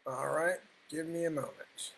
All right, give me a moment.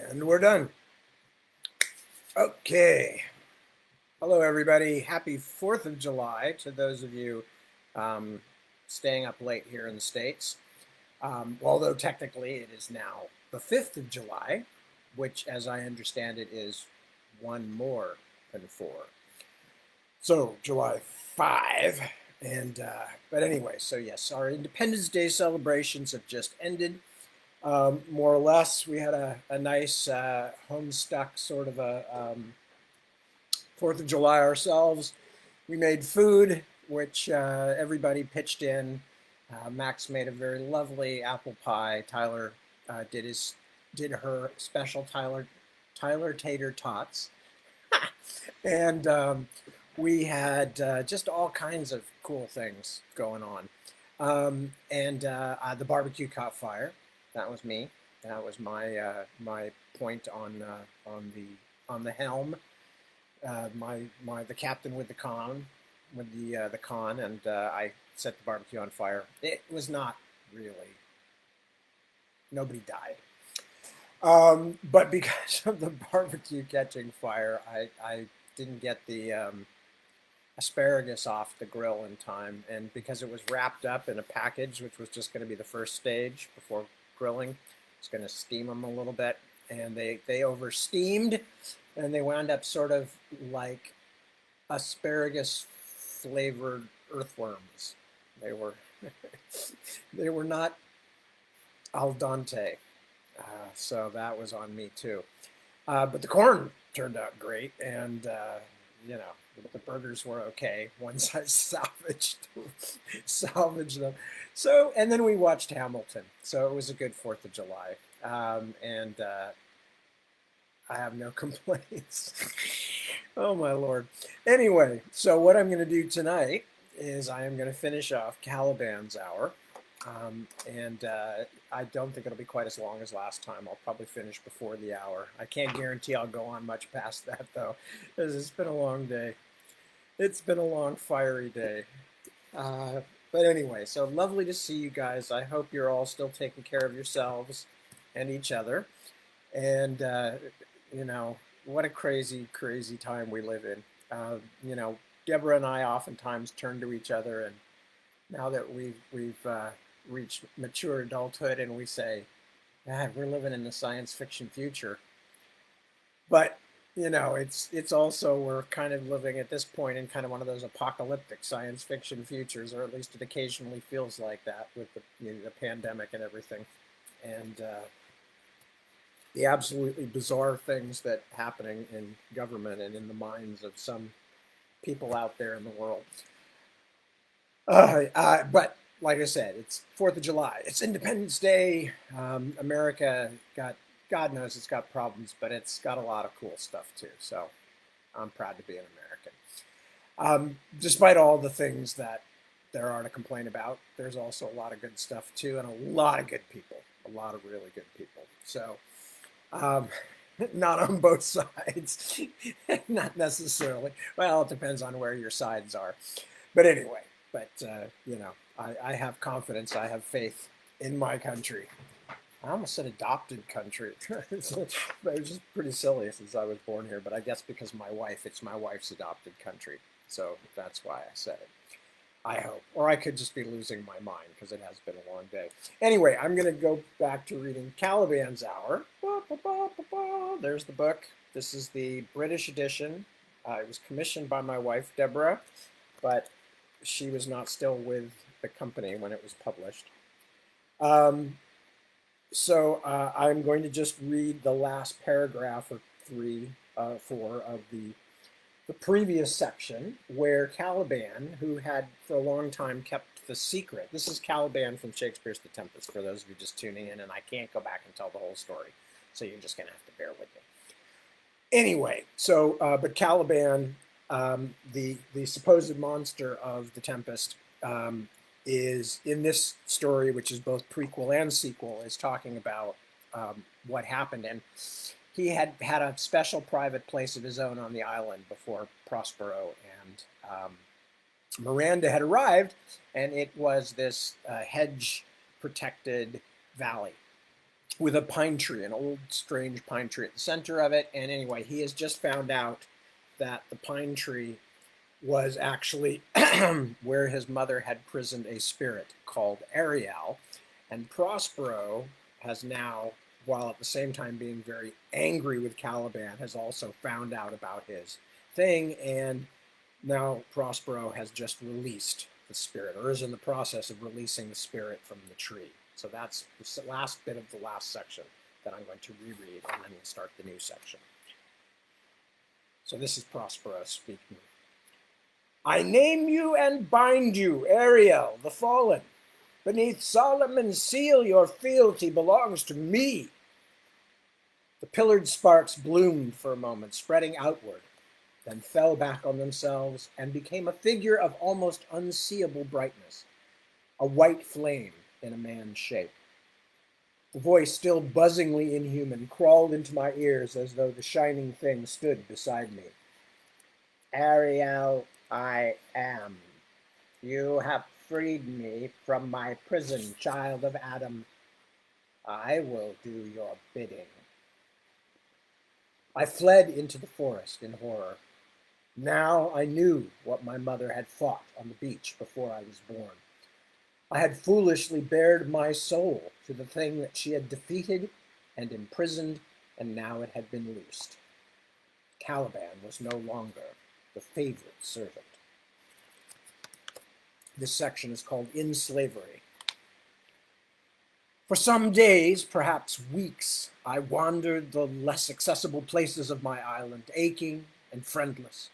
And we're done. Okay. Hello, everybody. Happy 4th of July to those of you um, staying up late here in the States. Although technically it is now the 5th of July, which, as I understand it, is one more than 4. So, July 5. But anyway, so yes, our Independence Day celebrations have just ended. More or less, we had a nice homestuck sort of a 4th of July ourselves. We made food, which everybody pitched in. Max made a very lovely apple pie. Tyler did her special Tyler tater tots, and we had just all kinds of cool things going on. The barbecue caught fire. That was me. That was my point on the helm. The captain with the con, and I set the barbecue on fire. It was not really. Nobody died. But because of the barbecue catching fire, I didn't get the asparagus off the grill in time, and because it was wrapped up in a package, which was just going to be the first stage before grilling, it's going to steam them a little bit, and they over steamed, and they wound up sort of like asparagus flavored earthworms. They were they were not al dente, so that was on me too. But the corn turned out great, and you know the burgers were okay once I salvaged them. So, and then we watched Hamilton. So it was a good 4th of July, and I have no complaints. Oh my Lord. Anyway, so what I'm going to do tonight is I am going to finish off Caliban's hour. And I don't think it'll be quite as long as last time. I'll probably finish before the hour. I can't guarantee I'll go on much past that, though, because it's been a long day. It's been a long, fiery day. But anyway, so lovely to see you guys. I hope you're all still taking care of yourselves and each other. And, you know, what a crazy, crazy time we live in. You know, Deborah and I oftentimes turn to each other, and now that we've reached mature adulthood, and we say, God, we're living in the science fiction future. But you know, it's also we're kind of living at this point in kind of one of those apocalyptic science fiction futures, or at least it occasionally feels like that with the pandemic and everything, and the absolutely bizarre things that happening in government and in the minds of some people out there in the world. But like I said, it's 4th of July. It's Independence Day. America got, God knows it's got problems, but it's got a lot of cool stuff too. So I'm proud to be an American. Despite all the things that there are to complain about, there's also a lot of good stuff too, and a lot of good people, a lot of really good people. So, um, not on both sides, not necessarily. Well, it depends on where your sides are. But anyway, you know, I have confidence, I have faith in my country. I almost said adopted country. It was just pretty silly since I was born here, but I guess because it's my wife's adopted country. So that's why I said it. I hope. Or I could just be losing my mind because it has been a long day. Anyway, I'm going to go back to reading Caliban's Hour. There's the book. This is the British edition. It was commissioned by my wife, Deborah, but she was not still with the company when it was published. So I'm going to just read the last paragraph or 4 of the previous section where Caliban, who had for a long time kept the secret. This is Caliban from Shakespeare's The Tempest, for those of you just tuning in, and I can't go back and tell the whole story, so you're just going to have to bear with me. Anyway, so, but Caliban, the supposed monster of The Tempest, is in this story, which is both prequel and sequel, is talking about what happened. And he had a special private place of his own on the island before Prospero and Miranda had arrived, and it was this hedge-protected valley with a pine tree, an old strange pine tree at the center of it. And anyway, he has just found out that the pine tree was actually where his mother had prisoned a spirit called Ariel. And Prospero has now, while at the same time being very angry with Caliban, has also found out about his thing. And now Prospero has just released the spirit, or is in the process of releasing the spirit from the tree. So that's the last bit of the last section that I'm going to reread, and then we'll start the new section. So this is Prospero speaking. I name you and bind you, Ariel, the fallen. Beneath Solomon's seal, your fealty belongs to me. The pillared sparks bloomed for a moment, spreading outward, then fell back on themselves and became a figure of almost unseeable brightness, a white flame in a man's shape. The voice, still buzzingly inhuman, crawled into my ears as though the shining thing stood beside me. Ariel, I am. You have freed me from my prison, child of Adam. I will do your bidding. I fled into the forest in horror. Now I knew what my mother had fought on the beach before I was born. I had foolishly bared my soul to the thing that she had defeated and imprisoned, and now it had been loosed. Caliban was no longer the favorite servant. This section is called In Slavery. For some days, perhaps weeks, I wandered the less accessible places of my island, aching and friendless.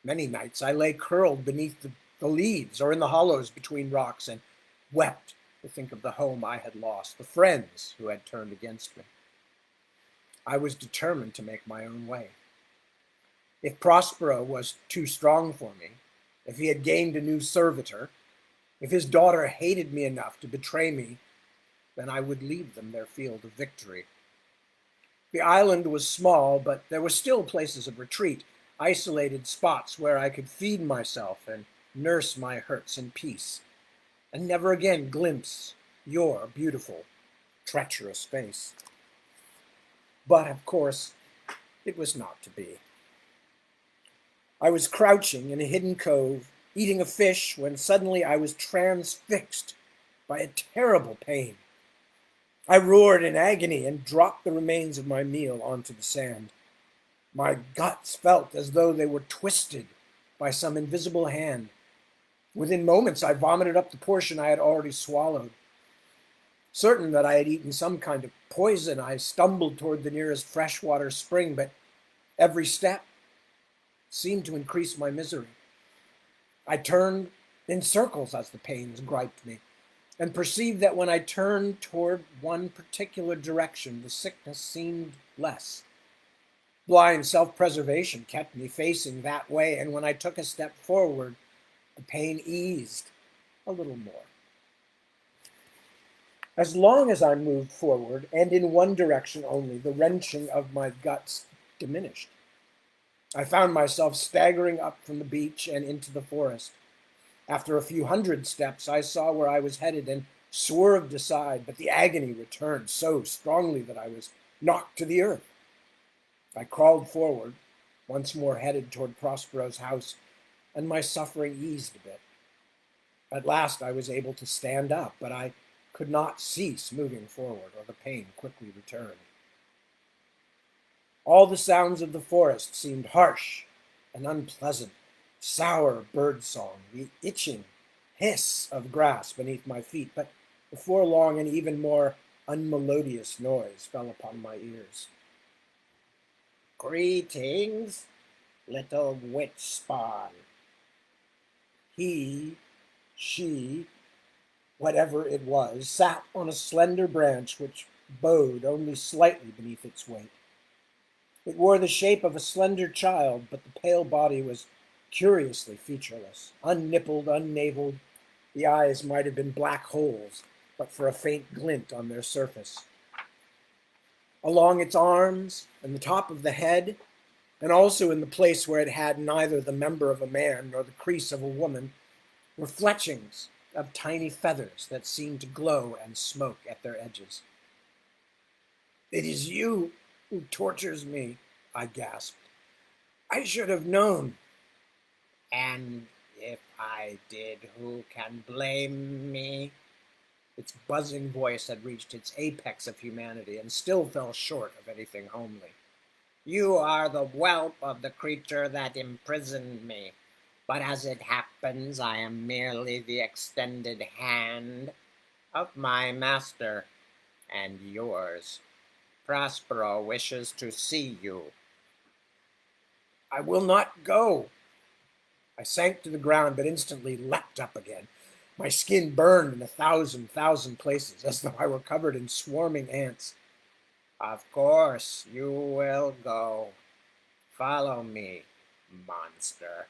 Many nights I lay curled beneath the leaves or in the hollows between rocks and wept to think of the home I had lost, the friends who had turned against me. I was determined to make my own way. If Prospero was too strong for me, if he had gained a new servitor, if his daughter hated me enough to betray me, then I would leave them their field of victory. The island was small, but there were still places of retreat, isolated spots where I could feed myself and nurse my hurts in peace, and never again glimpse your beautiful, treacherous face. But, of course, it was not to be. I was crouching in a hidden cove, eating a fish, when suddenly I was transfixed by a terrible pain. I roared in agony and dropped the remains of my meal onto the sand. My guts felt as though they were twisted by some invisible hand. Within moments, I vomited up the portion I had already swallowed. Certain that I had eaten some kind of poison, I stumbled toward the nearest freshwater spring, but every step seemed to increase my misery. I turned in circles as the pains griped me, and perceived that when I turned toward one particular direction, the sickness seemed less. Blind self-preservation kept me facing that way, and when I took a step forward, the pain eased a little more. As long as I moved forward, and in one direction only, the wrenching of my guts diminished. I found myself staggering up from the beach and into the forest. After a few hundred steps, I saw where I was headed and swerved aside, but the agony returned so strongly that I was knocked to the earth. I crawled forward, once more headed toward Prospero's house, and my suffering eased a bit. At last I was able to stand up, but I could not cease moving forward, or the pain quickly returned. All the sounds of the forest seemed harsh and unpleasant. Sour bird song, the itching hiss of grass beneath my feet, but before long an even more unmelodious noise fell upon my ears. "Greetings, little witch spawn." He, she, whatever it was, sat on a slender branch which bowed only slightly beneath its weight. It wore the shape of a slender child, but the pale body was curiously featureless, unnippled, unnaveled. The eyes might have been black holes, but for a faint glint on their surface. Along its arms and the top of the head, and also in the place where it had neither the member of a man nor the crease of a woman, were fletchings of tiny feathers that seemed to glow and smoke at their edges. "It is you who tortures me," I gasped. "I should have known." "And if I did, who can blame me?" Its buzzing voice had reached its apex of humanity and still fell short of anything homely. "You are the whelp of the creature that imprisoned me, but as it happens, I am merely the extended hand of my master and yours. Prospero wishes to see you." "I will not go." I sank to the ground, but instantly leapt up again. My skin burned in a thousand places, as though I were covered in swarming ants. "Of course you will go. Follow me, monster."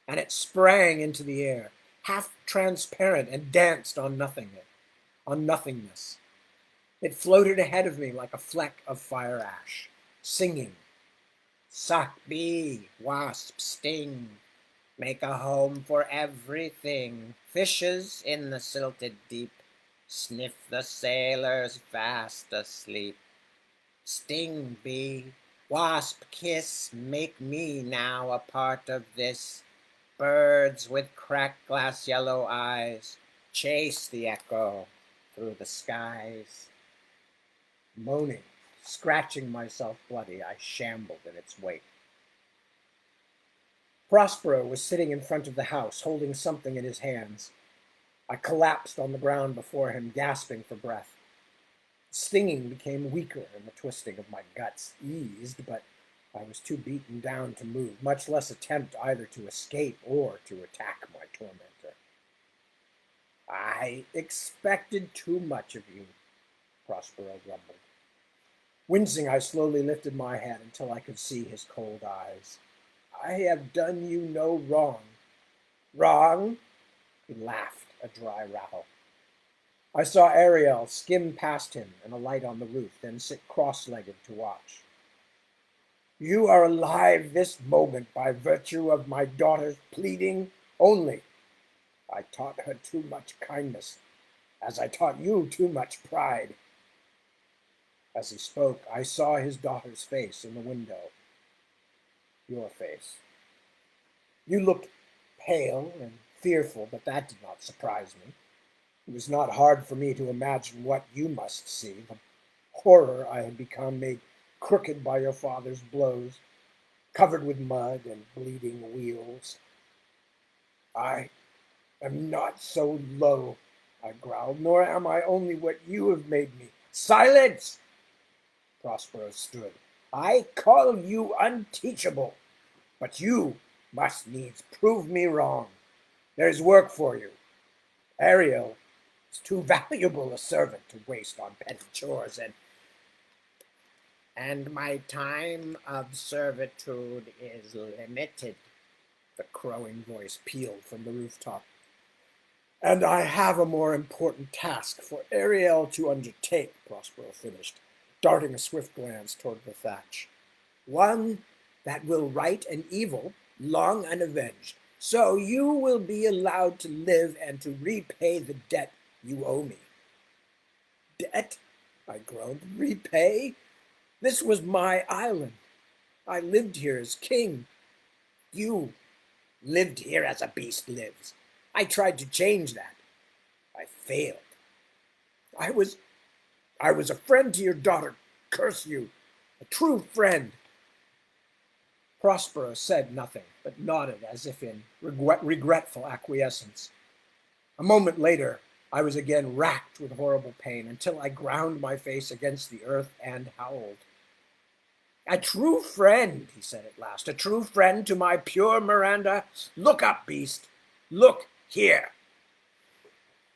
And it sprang into the air, half transparent, and danced on nothingness. It floated ahead of me like a fleck of fire ash, singing, "Suck bee, wasp, sting. Make a home for everything. Fishes in the silted deep. Sniff the sailors fast asleep. Sting, bee, wasp, kiss. Make me now a part of this. Birds with cracked glass yellow eyes. Chase the echo through the skies." Moaning, scratching myself bloody, I shambled in its wake. Prospero was sitting in front of the house, holding something in his hands. I collapsed on the ground before him, gasping for breath. The stinging became weaker, and the twisting of my guts eased, but I was too beaten down to move, much less attempt either to escape or to attack my tormentor. "I expected too much of you," Prospero grumbled. Wincing, I slowly lifted my head until I could see his cold eyes. "I have done you no wrong." "Wrong?" He laughed, a dry rattle. I saw Ariel skim past him and alight on the roof, then sit cross-legged to watch. "You are alive this moment by virtue of my daughter's pleading only. I taught her too much kindness, as I taught you too much pride." As he spoke, I saw his daughter's face in the window. "Your face. You looked pale and fearful, but that did not surprise me. It was not hard for me to imagine what you must see, the horror I had become, made crooked by your father's blows, covered with mud and bleeding wheels." "I am not so low," I growled, "nor am I only what you have made me." "Silence!" Prospero stood. "I call you unteachable, but you must needs prove me wrong. There's work for you. Ariel is too valuable a servant to waste on petty chores, and my time of servitude is limited." The crowing voice pealed from the rooftop. "And I have a more important task for Ariel to undertake," Prospero finished, darting a swift glance toward the thatch. "One that will right an evil long unavenged. So you will be allowed to live and to repay the debt You owe me. Debt? I groaned. Repay? This was my island. I lived here as king. You lived here as a beast lives. I tried to change that. I failed. I was a friend to your daughter. Curse you. A true friend. Prospero said nothing, but nodded as if in regretful acquiescence. A moment later, I was again racked with horrible pain until I ground my face against the earth and howled. A true friend, he said at last, a true friend to my pure Miranda. Look up, beast. Look here.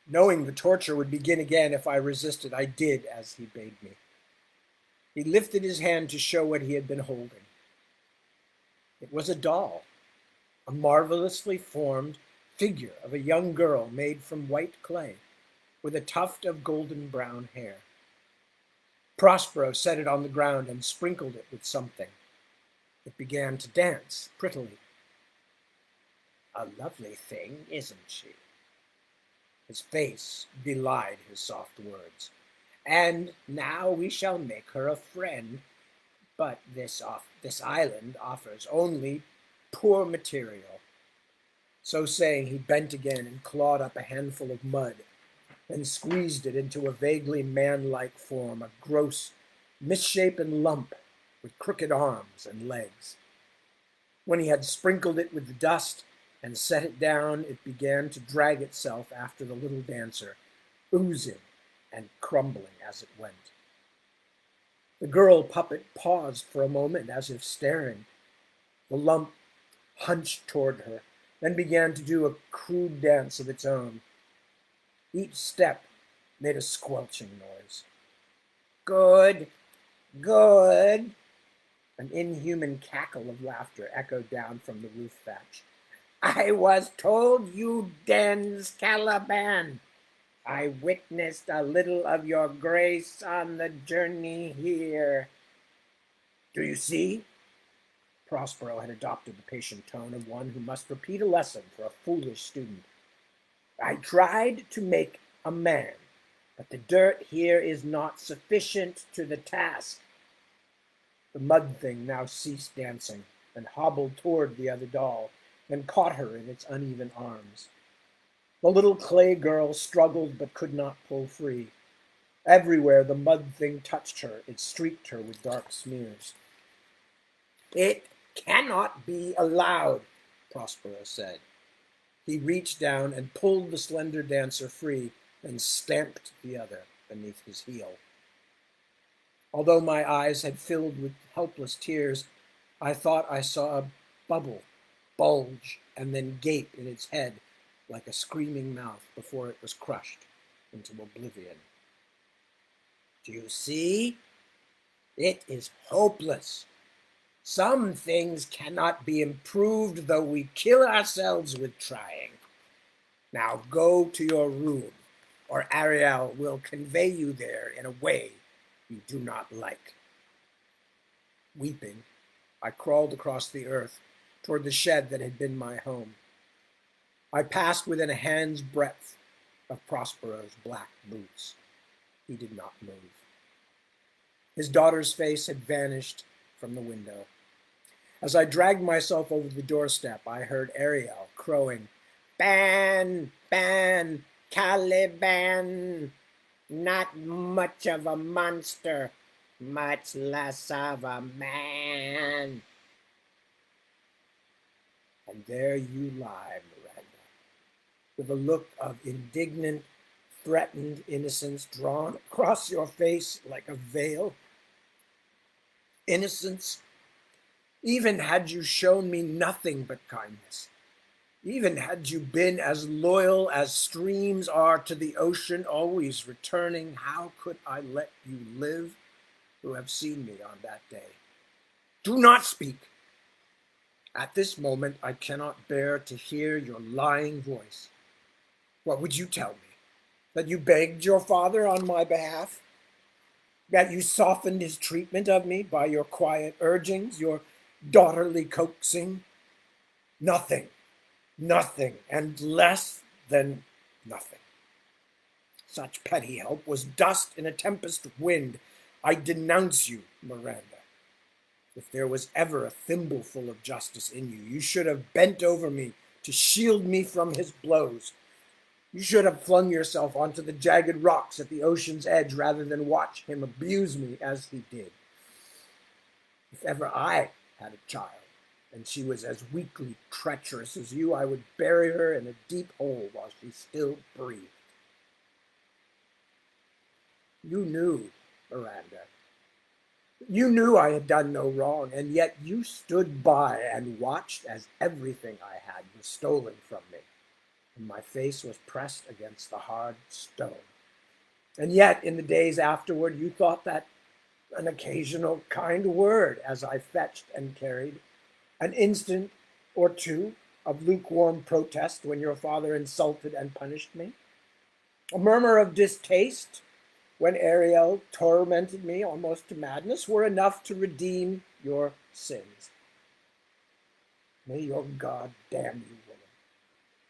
Knowing the torture would begin again if I resisted, I did as he bade me. He lifted his hand to show what he had been holding. It was a doll, a marvelously formed figure of a young girl made from white clay, with a tuft of golden brown hair. Prospero set it on the ground and sprinkled it with something. It began to dance prettily. A lovely thing, isn't she? His face belied his soft words. And now we shall make her a friend, but this island offers only poor material. So saying, he bent again and clawed up a handful of mud and squeezed it into a vaguely man-like form, a gross, misshapen lump with crooked arms and legs. When he had sprinkled it with the dust and set it down, it began to drag itself after the little dancer, oozing and crumbling as it went. The girl puppet paused for a moment as if staring. The lump hunched toward her, then began to do a crude dance of its own. Each step made a squelching noise. Good, good. An inhuman cackle of laughter echoed down from the roof thatch. I was told you dens, Caliban. I witnessed a little of your grace on the journey here. Do you see? Prospero had adopted the patient tone of one who must repeat a lesson for a foolish student. I tried to make a man, but the dirt here is not sufficient to the task. The mud thing now ceased dancing and hobbled toward the other doll and caught her in its uneven arms. The little clay girl struggled but could not pull free. Everywhere the mud thing touched her, it streaked her with dark smears. It cannot be allowed, Prospero said. He reached down and pulled the slender dancer free and stamped the other beneath his heel. Although my eyes had filled with helpless tears, I thought I saw a bubble bulge and then gape in its head like a screaming mouth before it was crushed into oblivion. Do you see? It is hopeless. Some things cannot be improved, though we kill ourselves with trying. Now go to your room, or Ariel will convey you there in a way you do not like. Weeping, I crawled across the earth toward the shed that had been my home. I passed within a hand's breadth of Prospero's black boots. He did not move. His daughter's face had vanished from the window. As I dragged myself over the doorstep, I heard Ariel crowing, Ban, Ban, Caliban, not much of a monster, much less of a man. And there you lie, Miranda, with a look of indignant, threatened innocence drawn across your face like a veil. Innocence, even had you shown me nothing but kindness, even had you been as loyal as streams are to the ocean, always returning, how could I let you live who have seen me on that day? Do not speak. At this moment, I cannot bear to hear your lying voice. What would you tell me? That you begged your father on my behalf? That you softened his treatment of me by your quiet urgings, your daughterly coaxing? Nothing, nothing, and less than nothing. Such petty help was dust in a tempest of wind. I denounce you, Miranda. If there was ever a thimbleful of justice in you, you should have bent over me to shield me from his blows. You should have flung yourself onto the jagged rocks at the ocean's edge rather than watch him abuse me as he did. If ever I had a child, and she was as weakly treacherous as you, I would bury her in a deep hole while she still breathed. You knew, Miranda. You knew I had done no wrong, and yet you stood by and watched as everything I had was stolen from me, and my face was pressed against the hard stone. And yet, in the days afterward, you thought that an occasional kind word as I fetched and carried, an instant or two of lukewarm protest when your father insulted and punished me, a murmur of distaste when Ariel tormented me almost to madness, were enough to redeem your sins. May your God damn you, woman.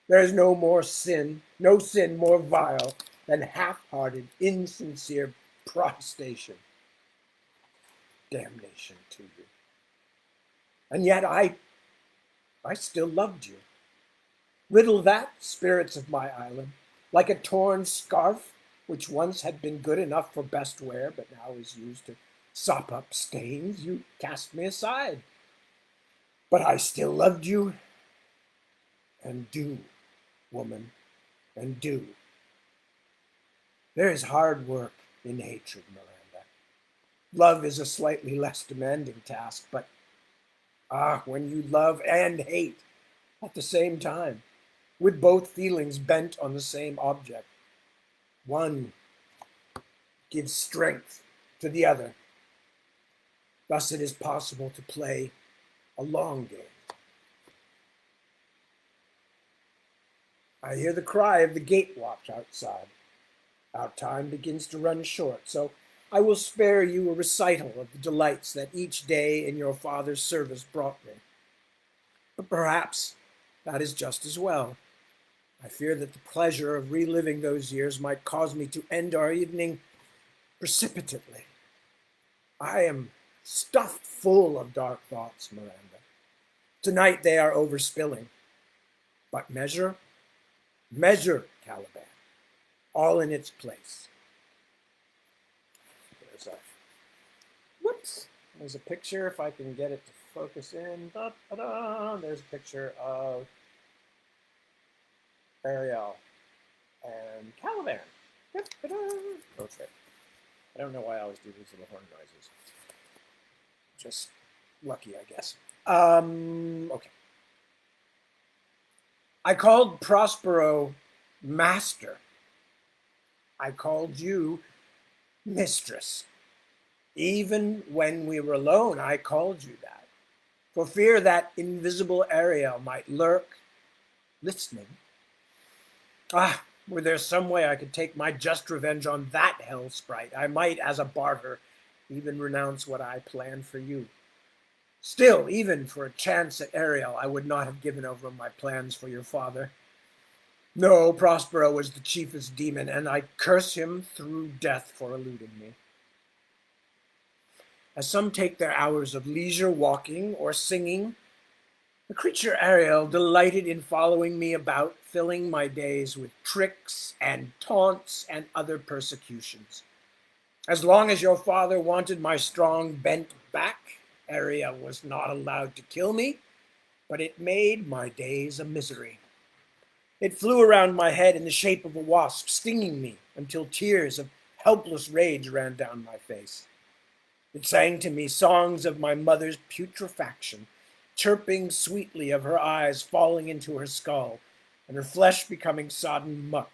There is no more sin, no sin more vile than half-hearted, insincere protestation. Damnation to you. And yet I still loved you. Riddle that, spirits of my island, like a torn scarf, which once had been good enough for best wear, but now is used to sop up stains, you cast me aside. But I still loved you, and do, woman, and do. There is hard work in hatred, Miranda. Love is a slightly less demanding task, but when you love and hate at the same time, with both feelings bent on the same object, one gives strength to the other. Thus it is possible to play a long game. I hear the cry of the gate watch outside. Our time begins to run short, so I will spare you a recital of the delights that each day in your father's service brought me. But perhaps that is just as well. I fear that the pleasure of reliving those years might cause me to end our evening precipitately. I am stuffed full of dark thoughts, Miranda. Tonight they are overspilling. But measure, Caliban, all in its place. There's a picture, if I can get it to focus in. Da-da-da. There's a picture of Ariel and Caliban. Okay. I don't know why I always do these little horn noises. Just lucky, I guess. Okay. I called Prospero master. I called you mistress. Even when we were alone, I called you that, for fear that invisible Ariel might lurk, listening. Were there some way I could take my just revenge on that hell sprite, I might, as a barter, even renounce what I planned for you. Still, even for a chance at Ariel, I would not have given over my plans for your father. No, Prospero was the chiefest demon, and I curse him through death for eluding me. As some take their hours of leisure walking or singing, the creature Ariel delighted in following me about, filling my days with tricks and taunts and other persecutions. As long as your father wanted my strong bent back, Ariel was not allowed to kill me, but it made my days a misery. It flew around my head in the shape of a wasp, stinging me until tears of helpless rage ran down my face. It sang to me songs of my mother's putrefaction, chirping sweetly of her eyes falling into her skull, and her flesh becoming sodden muck,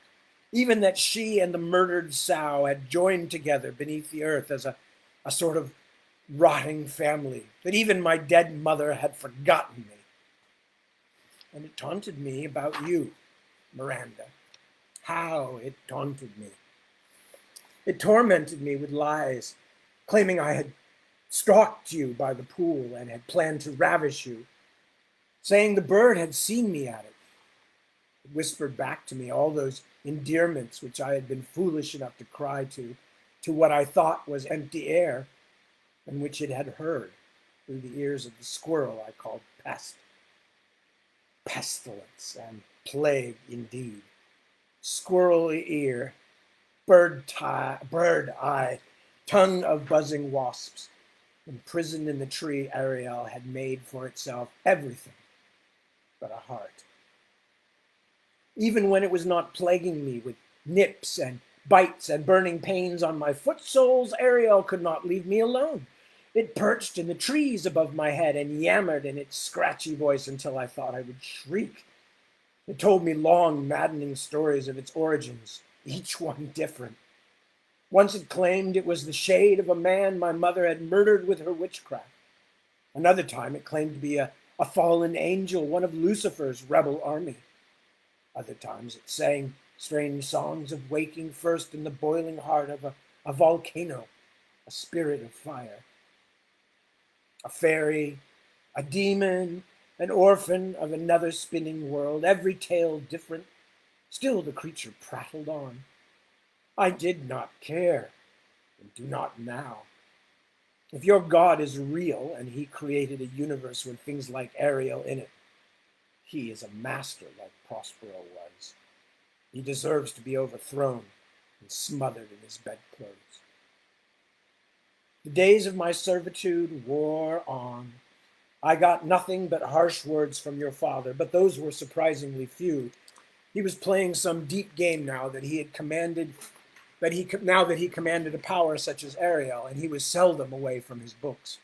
even that she and the murdered sow had joined together beneath the earth as a sort of rotting family, that even my dead mother had forgotten me. And it taunted me about you, Miranda. How it taunted me. It tormented me with lies, claiming I had stalked you by the pool and had planned to ravish you, saying the bird had seen me at it. It whispered back to me all those endearments which I had been foolish enough to cry to what I thought was empty air, and which it had heard through the ears of the squirrel I called pest. Pestilence and plague indeed. Squirrel ear, bird eye, tongue of buzzing wasps. Imprisoned in the tree, Ariel had made for itself everything but a heart. Even when it was not plaguing me with nips and bites and burning pains on my foot soles, Ariel could not leave me alone. It perched in the trees above my head and yammered in its scratchy voice until I thought I would shriek. It told me long, maddening stories of its origins, each one different. Once it claimed it was the shade of a man my mother had murdered with her witchcraft. Another time it claimed to be a fallen angel, one of Lucifer's rebel army. Other times it sang strange songs of waking first in the boiling heart of a volcano, a spirit of fire. A fairy, a demon, an orphan of another spinning world, every tale different. Still the creature prattled on. I did not care, and do not now. If your God is real and he created a universe with things like Ariel in it, he is a master like Prospero was. He deserves to be overthrown and smothered in his bedclothes. The days of my servitude wore on. I got nothing but harsh words from your father, but those were surprisingly few. He was playing some deep game now that he commanded a power such as Ariel, and he was seldom away from his books.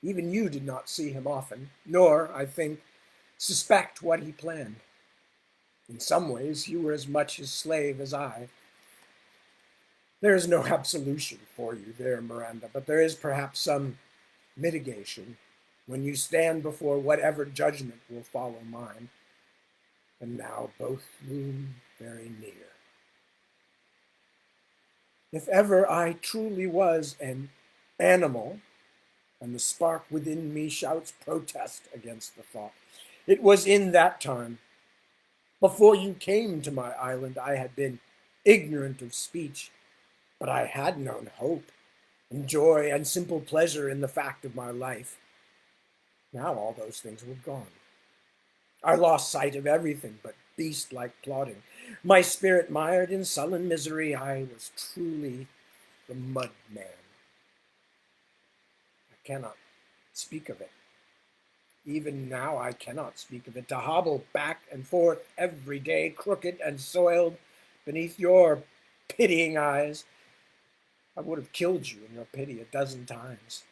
Even you did not see him often, nor, I think, suspect what he planned. In some ways, you were as much his slave as I. There is no absolution for you there, Miranda, but there is perhaps some mitigation when you stand before whatever judgment will follow mine. And now both loom very near. If ever I truly was an animal, and the spark within me shouts protest against the thought, it was in that time. Before you came to my island, I had been ignorant of speech, but I had known hope and joy and simple pleasure in the fact of my life. Now all those things were gone. I lost sight of everything but beast-like plodding. My spirit mired in sullen misery, I was truly the mud man. I cannot speak of it. Even now I cannot speak of it. To hobble back and forth every day, crooked and soiled, beneath your pitying eyes. I would have killed you in your pity 12 times,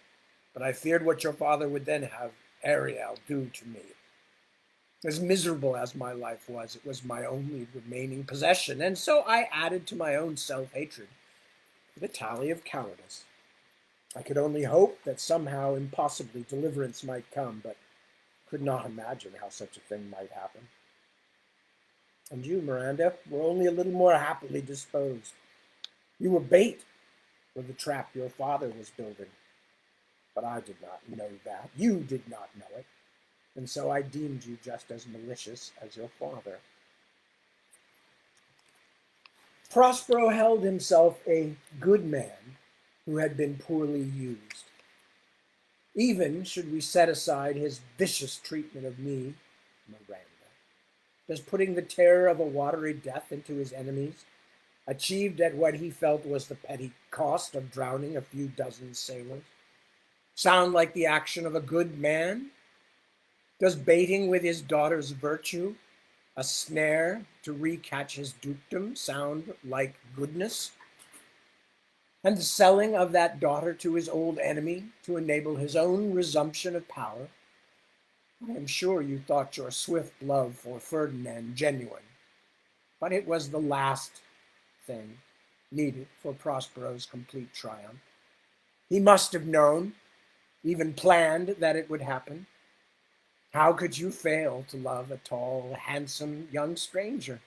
but I feared what your father would then have Ariel do to me. As miserable as my life was, it was my only remaining possession, and so I added to my own self-hatred the tally of cowardice. I could only hope that somehow, impossibly, deliverance might come, but could not imagine how such a thing might happen. And you, Miranda, were only a little more happily disposed. You were bait for the trap your father was building. But I did not know that. You did not know it. And so I deemed you just as malicious as your father. Prospero held himself a good man who had been poorly used. Even should we set aside his vicious treatment of me, Miranda, does putting the terror of a watery death into his enemies, achieved at what he felt was the petty cost of drowning a few dozen sailors, sound like the action of a good man? Does baiting with his daughter's virtue, a snare to recatch his dukedom, sound like goodness? And the selling of that daughter to his old enemy to enable his own resumption of power? I am sure you thought your swift love for Ferdinand genuine, but it was the last thing needed for Prospero's complete triumph. He must have known, even planned, that it would happen. How could you fail to love a tall, handsome young stranger?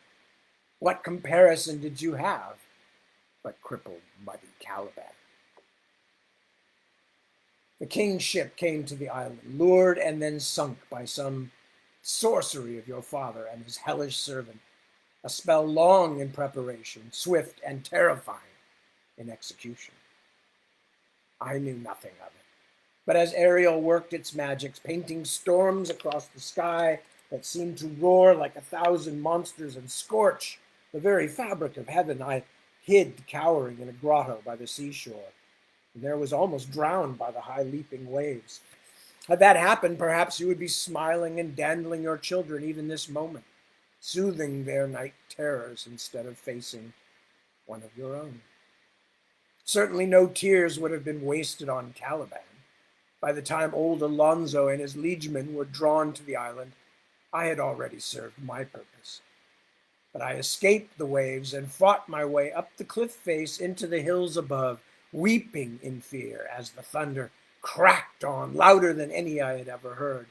What comparison did you have but crippled, muddy Caliban? The king's ship came to the island, lured and then sunk by some sorcery of your father and his hellish servant, a spell long in preparation, swift and terrifying in execution. I knew nothing of it, but as Ariel worked its magics, painting storms across the sky that seemed to roar like 1,000 monsters and scorch the very fabric of heaven, I hid cowering in a grotto by the seashore, and there was almost drowned by the high leaping waves. Had that happened, perhaps you would be smiling and dandling your children even this moment, soothing their night terrors instead of facing one of your own. Certainly no tears would have been wasted on Caliban. By the time old Alonso and his liegemen were drawn to the island, I had already served my purpose. But I escaped the waves and fought my way up the cliff face into the hills above, weeping in fear as the thunder cracked on, louder than any I had ever heard.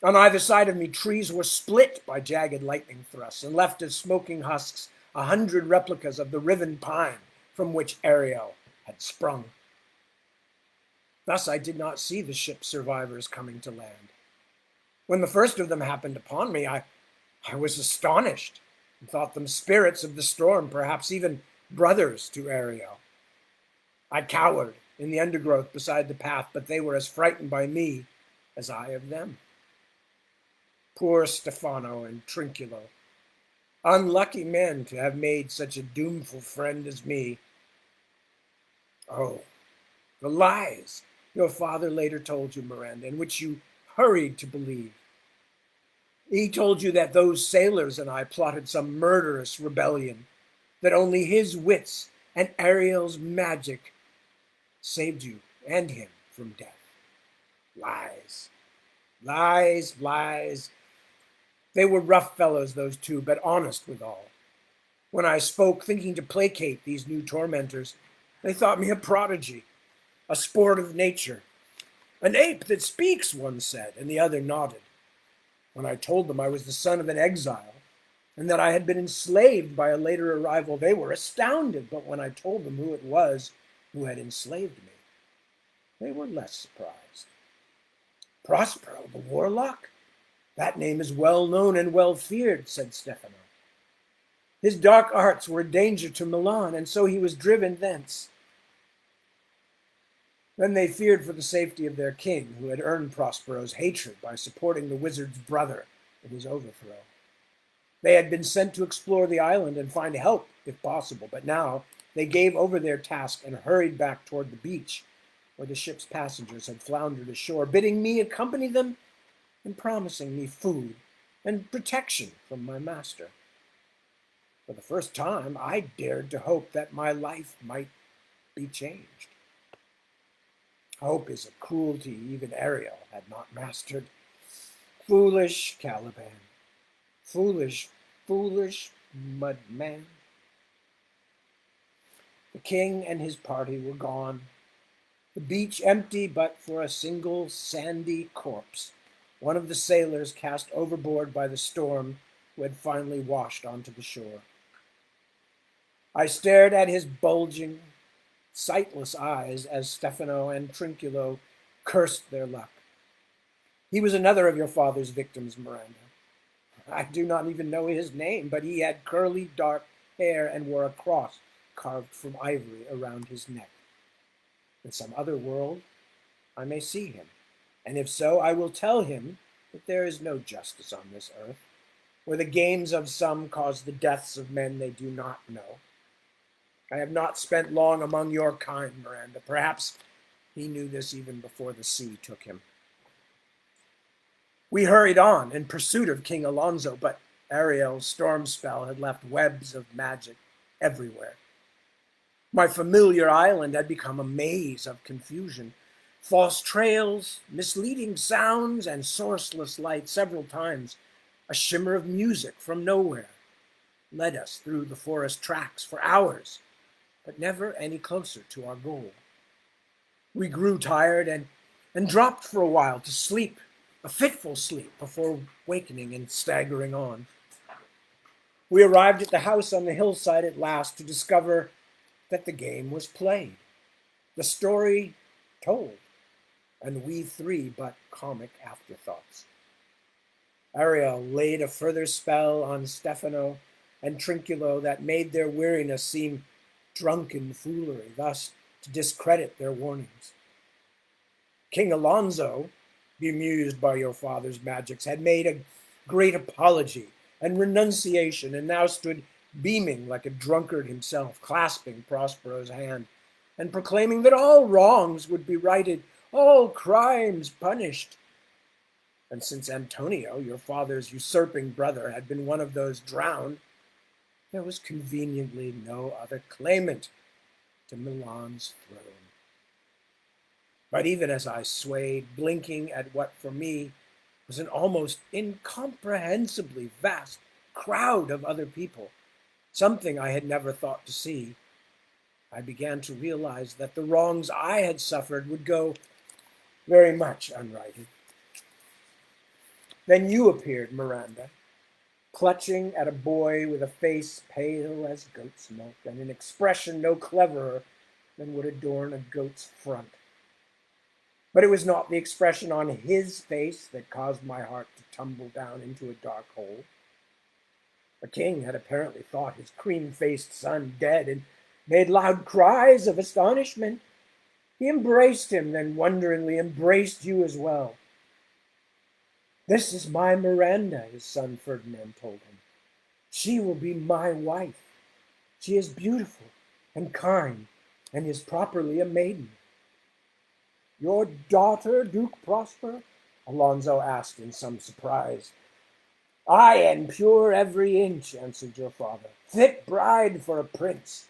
On either side of me, trees were split by jagged lightning thrusts, and left as smoking husks 100 replicas of the riven pine from which Ariel had sprung. Thus I did not see the ship's survivors coming to land. When the first of them happened upon me, I was astonished, and thought them spirits of the storm, perhaps even brothers to Ariel. I cowered in the undergrowth beside the path, but they were as frightened by me as I of them. Poor Stefano and Trinculo, unlucky men to have made such a doomful friend as me. Oh, the lies your father later told you, Miranda, in which you hurried to believe. He told you that those sailors and I plotted some murderous rebellion, that only his wits and Ariel's magic saved you and him from death. Lies, lies, lies. They were rough fellows, those two, but honest withal. When I spoke, thinking to placate these new tormentors, they thought me a prodigy, a sport of nature. An ape that speaks, one said, and the other nodded. When I told them I was the son of an exile, and that I had been enslaved by a later arrival, they were astounded. But when I told them who it was who had enslaved me, they were less surprised. Prospero, the warlock? That name is well known and well feared, said Stefano. His dark arts were a danger to Milan, and so he was driven thence. Then they feared for the safety of their king, who had earned Prospero's hatred by supporting the wizard's brother in his overthrow. They had been sent to explore the island and find help, if possible, but now they gave over their task and hurried back toward the beach, where the ship's passengers had floundered ashore, bidding me accompany them and promising me food and protection from my master. For the first time, I dared to hope that my life might be changed. Hope is a cruelty even Ariel had not mastered. Foolish Caliban. Foolish, foolish mudman. The king and his party were gone. The beach empty but for a single sandy corpse, one of the sailors cast overboard by the storm who had finally washed onto the shore. I stared at his bulging, sightless eyes as Stefano and Trinculo cursed their luck. He was another of your father's victims, Miranda. I do not even know his name, but he had curly, dark hair and wore a cross carved from ivory around his neck. In some other world, I may see him, and if so, I will tell him that there is no justice on this earth, where the games of some cause the deaths of men they do not know. I have not spent long among your kind, Miranda. Perhaps he knew this even before the sea took him. We hurried on in pursuit of King Alonso, but Ariel's storm spell had left webs of magic everywhere. My familiar island had become a maze of confusion. False trails, misleading sounds, and sourceless light. Several times, a shimmer of music from nowhere led us through the forest tracks for hours, but never any closer to our goal. We grew tired and dropped for a while to sleep, a fitful sleep, before wakening and staggering on. We arrived at the house on the hillside at last to discover that the game was played, the story told, and we three but comic afterthoughts. Ariel laid a further spell on Stefano and Trinculo that made their weariness seem drunken foolery, thus to discredit their warnings. King Alonso, bemused by your father's magics, had made a great apology and renunciation, and now stood beaming like a drunkard himself, clasping Prospero's hand, and proclaiming that all wrongs would be righted, all crimes punished. And since Antonio, your father's usurping brother, had been one of those drowned, there was conveniently no other claimant to Milan's throne. But even as I swayed, blinking at what for me was an almost incomprehensibly vast crowd of other people, something I had never thought to see, I began to realize that the wrongs I had suffered would go very much unrighted. Then you appeared, Miranda, clutching at a boy with a face pale as goat's milk and an expression no cleverer than would adorn a goat's front. But it was not the expression on his face that caused my heart to tumble down into a dark hole. The king had apparently thought his cream-faced son dead and made loud cries of astonishment. He embraced him, then wonderingly embraced you as well. This is my Miranda, his son Ferdinand told him. She will be my wife. She is beautiful and kind and is properly a maiden. Your daughter, Duke Prosper? Alonso asked in some surprise. Aye, and pure every inch, answered your father. Fit bride for a prince.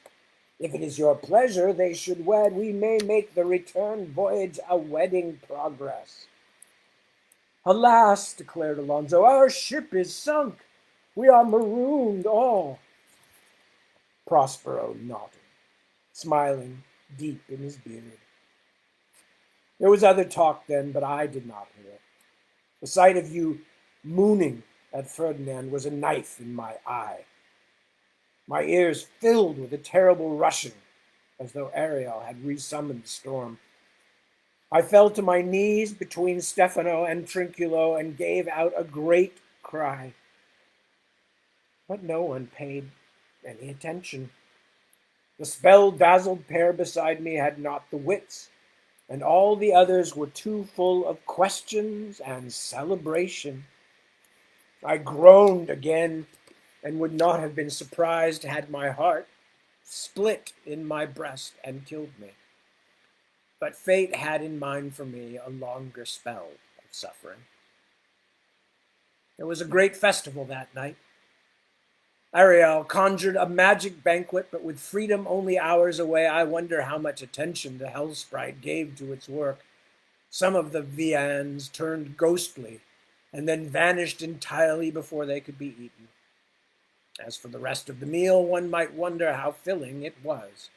If it is your pleasure they should wed, we may make the return voyage a wedding progress. Alas, declared Alonso, our ship is sunk. We are marooned all. Prospero nodded, smiling deep in his beard. There was other talk then, but I did not hear it. The sight of you mooning at Ferdinand was a knife in my eye. My ears filled with a terrible rushing, as though Ariel had resummoned the storm. I fell to my knees between Stefano and Trinculo and gave out a great cry. But no one paid any attention. The spell-dazzled pair beside me had not the wits, and all the others were too full of questions and celebration. I groaned again, and would not have been surprised had my heart split in my breast and killed me. But fate had in mind for me a longer spell of suffering. There was a great festival that night. Ariel conjured a magic banquet, but with freedom only hours away, I wonder how much attention the Hell Sprite gave to its work. Some of the viands turned ghostly and then vanished entirely before they could be eaten. As for the rest of the meal, one might wonder how filling it was.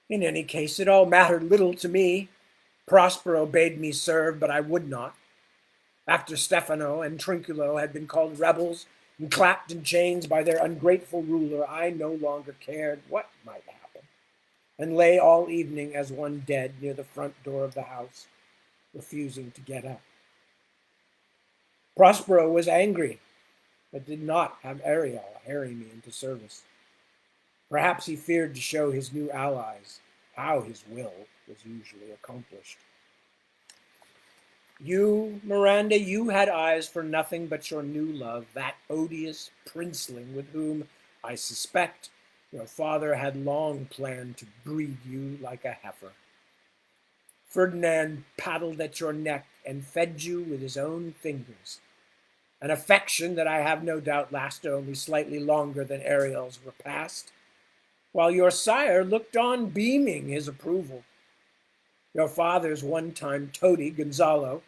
In any case, it all mattered little to me. Prospero bade me serve, but I would not. After Stefano and Trinculo had been called rebels and clapped in chains by their ungrateful ruler, I no longer cared what might happen, and lay all evening as one dead near the front door of the house, refusing to get up. Prospero was angry, but did not have Ariel harry me into service. Perhaps he feared to show his new allies how his will was usually accomplished. You, Miranda, you had eyes for nothing but your new love, that odious princeling with whom, I suspect, your father had long planned to breed you like a heifer. Ferdinand paddled at your neck and fed you with his own fingers, an affection that I have no doubt lasted only slightly longer than Ariel's repast, while your sire looked on beaming his approval. Your father's one-time toady, Gonzalo,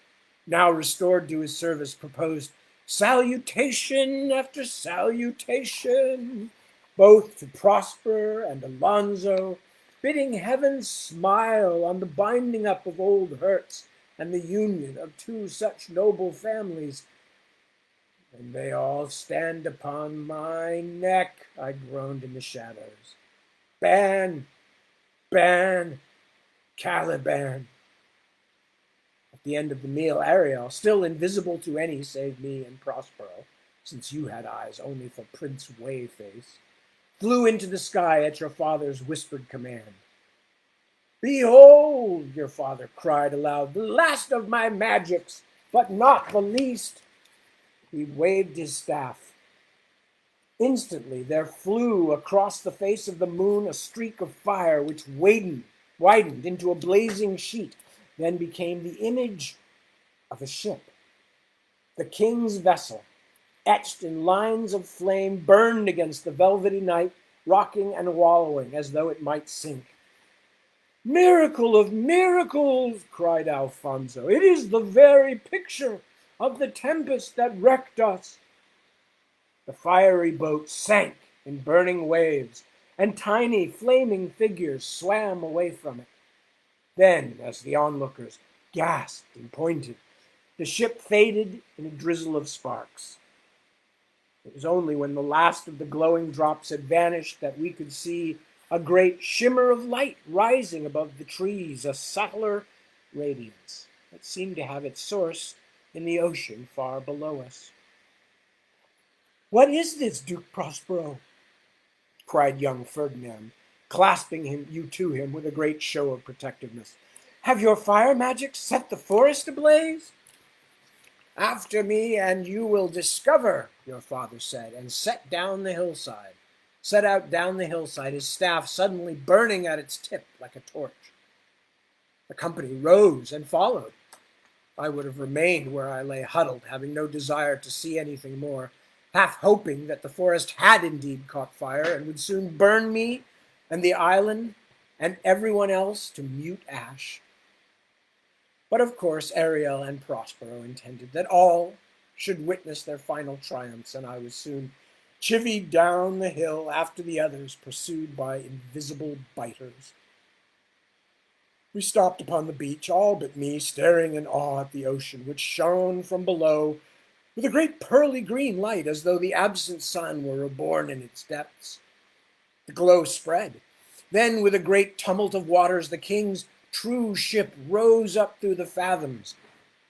now restored to his service, proposed salutation after salutation, both to Prosper and Alonso, bidding heaven smile on the binding up of old hurts and the union of two such noble families. And they all stand upon my neck, I groaned in the shadows. Ban, ban, Caliban. A At the end of the meal, Ariel, still invisible to any save me and Prospero, since you had eyes only for Prince Wayface, flew into the sky at your father's whispered command. Behold, your father cried aloud, the last of my magics, but not the least. He waved his staff. Instantly there flew across the face of the moon a streak of fire which widened into a blazing sheet, then became the image of a ship. The king's vessel, etched in lines of flame, burned against the velvety night, rocking and wallowing as though it might sink. Miracle of miracles, cried Alfonso. It is the very picture of the tempest that wrecked us. The fiery boat sank in burning waves, and tiny flaming figures swam away from it. Then, as the onlookers gasped and pointed, the ship faded in a drizzle of sparks. It was only when the last of the glowing drops had vanished that we could see a great shimmer of light rising above the trees, a subtler radiance that seemed to have its source in the ocean far below us. What is this, Duke Prospero? Cried young Ferdinand, clasping you to him with a great show of protectiveness. Have your fire magic set the forest ablaze? After me, and you will discover, your father said, and set out down the hillside, his staff suddenly burning at its tip like a torch. The company rose and followed. I would have remained where I lay huddled, having no desire to see anything more, half hoping that the forest had indeed caught fire and would soon burn me and the island and everyone else to mute ash. But of course Ariel and Prospero intended that all should witness their final triumphs, and I was soon chivied down the hill after the others, pursued by invisible biters. We stopped upon the beach, all but me, staring in awe at the ocean, which shone from below with a great pearly green light, as though the absent sun were reborn in its depths. The glow spread. Then, with a great tumult of waters, the king's true ship rose up through the fathoms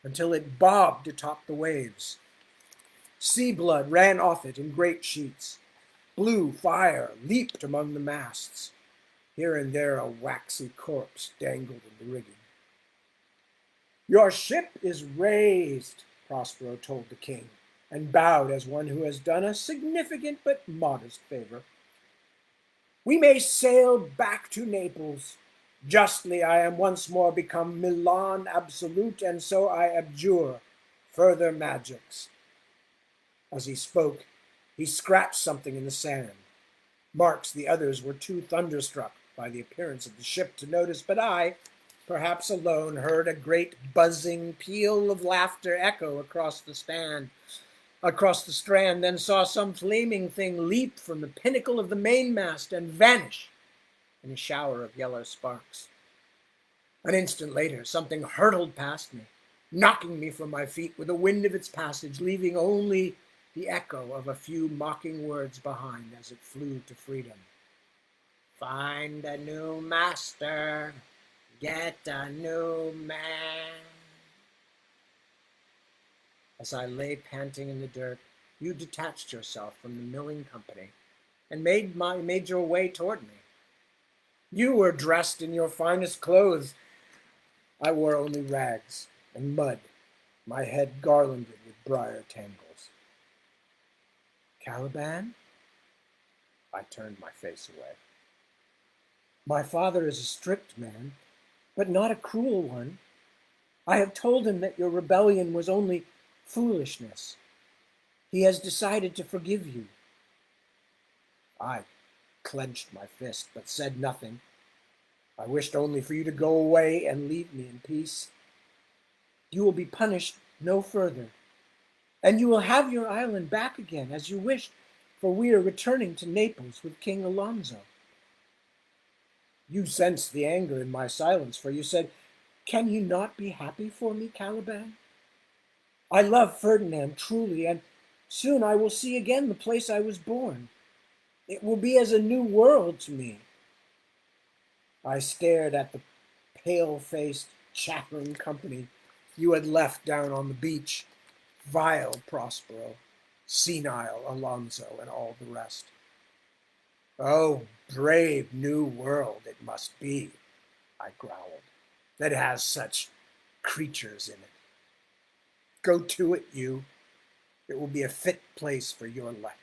until it bobbed atop the waves. Sea blood ran off it in great sheets. Blue fire leaped among the masts. Here and there a waxy corpse dangled in the rigging. Your ship is raised, Prospero told the king, and bowed as one who has done a significant but modest favor. We may sail back to Naples. Justly I am once more become Milan absolute, and so I abjure further magics. As he spoke, he scratched something in the sand. Marx, the others, were too thunderstruck by the appearance of the ship to notice, but I, perhaps alone, heard a great buzzing peal of laughter echo across the strand, then saw some flaming thing leap from the pinnacle of the mainmast and vanish in a shower of yellow sparks. An instant later, something hurtled past me, knocking me from my feet with the wind of its passage, leaving only the echo of a few mocking words behind as it flew to freedom. Find a new master, get a new man. As I lay panting in the dirt, you detached yourself from the milling company and made your way toward me. You were dressed in your finest clothes. I wore only rags and mud, my head garlanded with briar tangles. Caliban? I turned my face away. My father is a strict man, but not a cruel one. I have told him that your rebellion was only foolishness. He has decided to forgive you. I clenched my fist, but said nothing. I wished only for you to go away and leave me in peace. You will be punished no further, and you will have your island back again as you wished, for we are returning to Naples with King Alonso. You sensed the anger in my silence, for you said, Can you not be happy for me, Caliban? I love Ferdinand truly, and soon I will see again the place I was born. It will be as a new world to me. I stared at the pale-faced, chattering company, you had left down on the beach. Vile Prospero, senile Alonso, and all the rest. Oh, brave new world it must be, I growled, that has such creatures in it. Go to it, you. It will be a fit place for your life.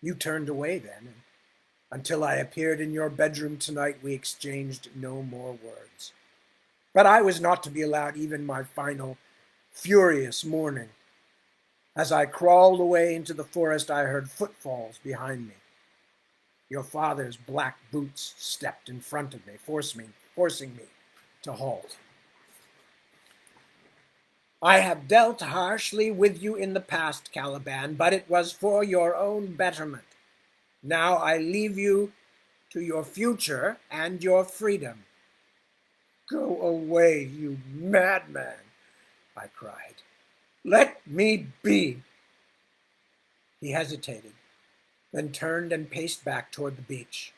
You turned away then, and until I appeared in your bedroom tonight, we exchanged no more words. But I was not to be allowed even my final, furious morning. As I crawled away into the forest, I heard footfalls behind me. Your father's black boots stepped in front of me, forcing me to halt. I have dealt harshly with you in the past, Caliban, but it was for your own betterment. Now I leave you to your future and your freedom. Go away, you madman, I cried. Let me be. He hesitated, then turned and paced back toward the beach.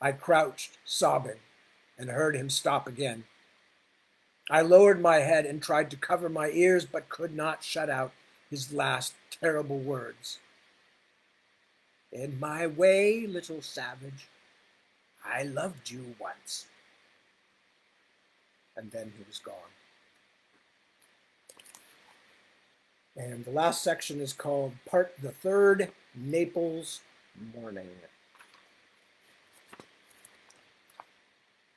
I crouched, sobbing, and heard him stop again. I lowered my head and tried to cover my ears, but could not shut out his last terrible words. In my way, little savage, I loved you once. And then he was gone. And the last section is called Part the Third, Naples Morning.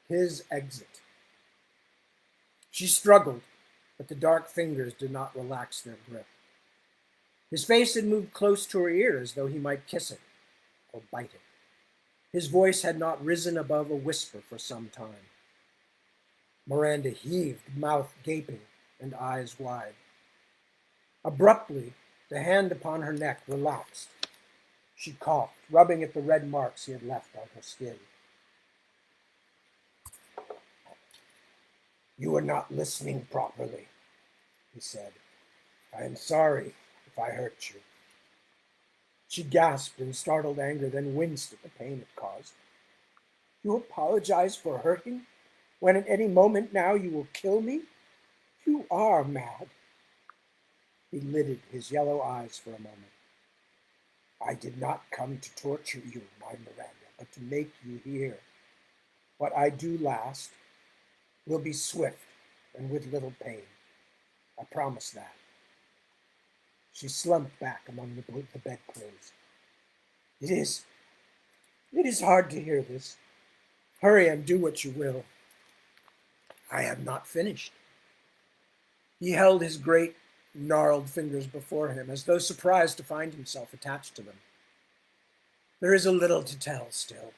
His exit. She struggled, but the dark fingers did not relax their grip. His face had moved close to her ear as though he might kiss it or bite it. His voice had not risen above a whisper for some time. Miranda heaved, mouth gaping and eyes wide. Abruptly, the hand upon her neck relaxed. She coughed, rubbing at the red marks he had left on her skin. You are not listening properly, he said. I am sorry if I hurt you. She gasped in startled anger, then winced at the pain it caused. You apologize for hurting, when at any moment now you will kill me? You are mad. He lidded his yellow eyes for a moment. I did not come to torture you, my Miranda, but to make you hear. What I do last will be swift and with little pain. I promise that. She slumped back among the bedclothes. It is hard to hear this. Hurry and do what you will. I have not finished. He held his great, gnarled fingers before him, as though surprised to find himself attached to them. There is a little to tell still.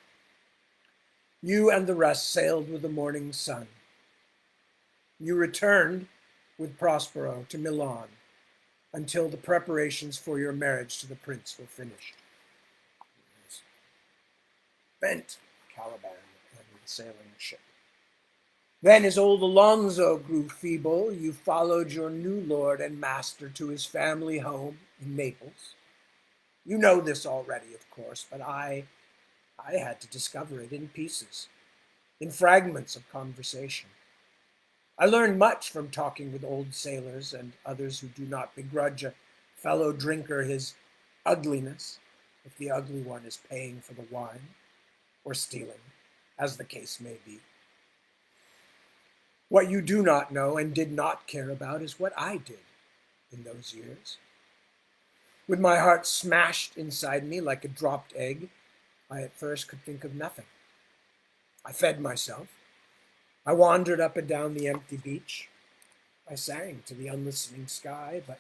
You and the rest sailed with the morning sun. You returned with Prospero to Milan until the preparations for your marriage to the prince were finished. Bent Caliban and the sailing ship. Then, as old Alonso grew feeble, you followed your new lord and master to his family home in Naples. You know this already, of course, but I had to discover it in pieces, in fragments of conversation. I learned much from talking with old sailors and others who do not begrudge a fellow drinker his ugliness, if the ugly one is paying for the wine, or stealing, as the case may be. What you do not know and did not care about is what I did in those years. With my heart smashed inside me like a dropped egg, I at first could think of nothing. I fed myself. I wandered up and down the empty beach. I sang to the unlistening sky, but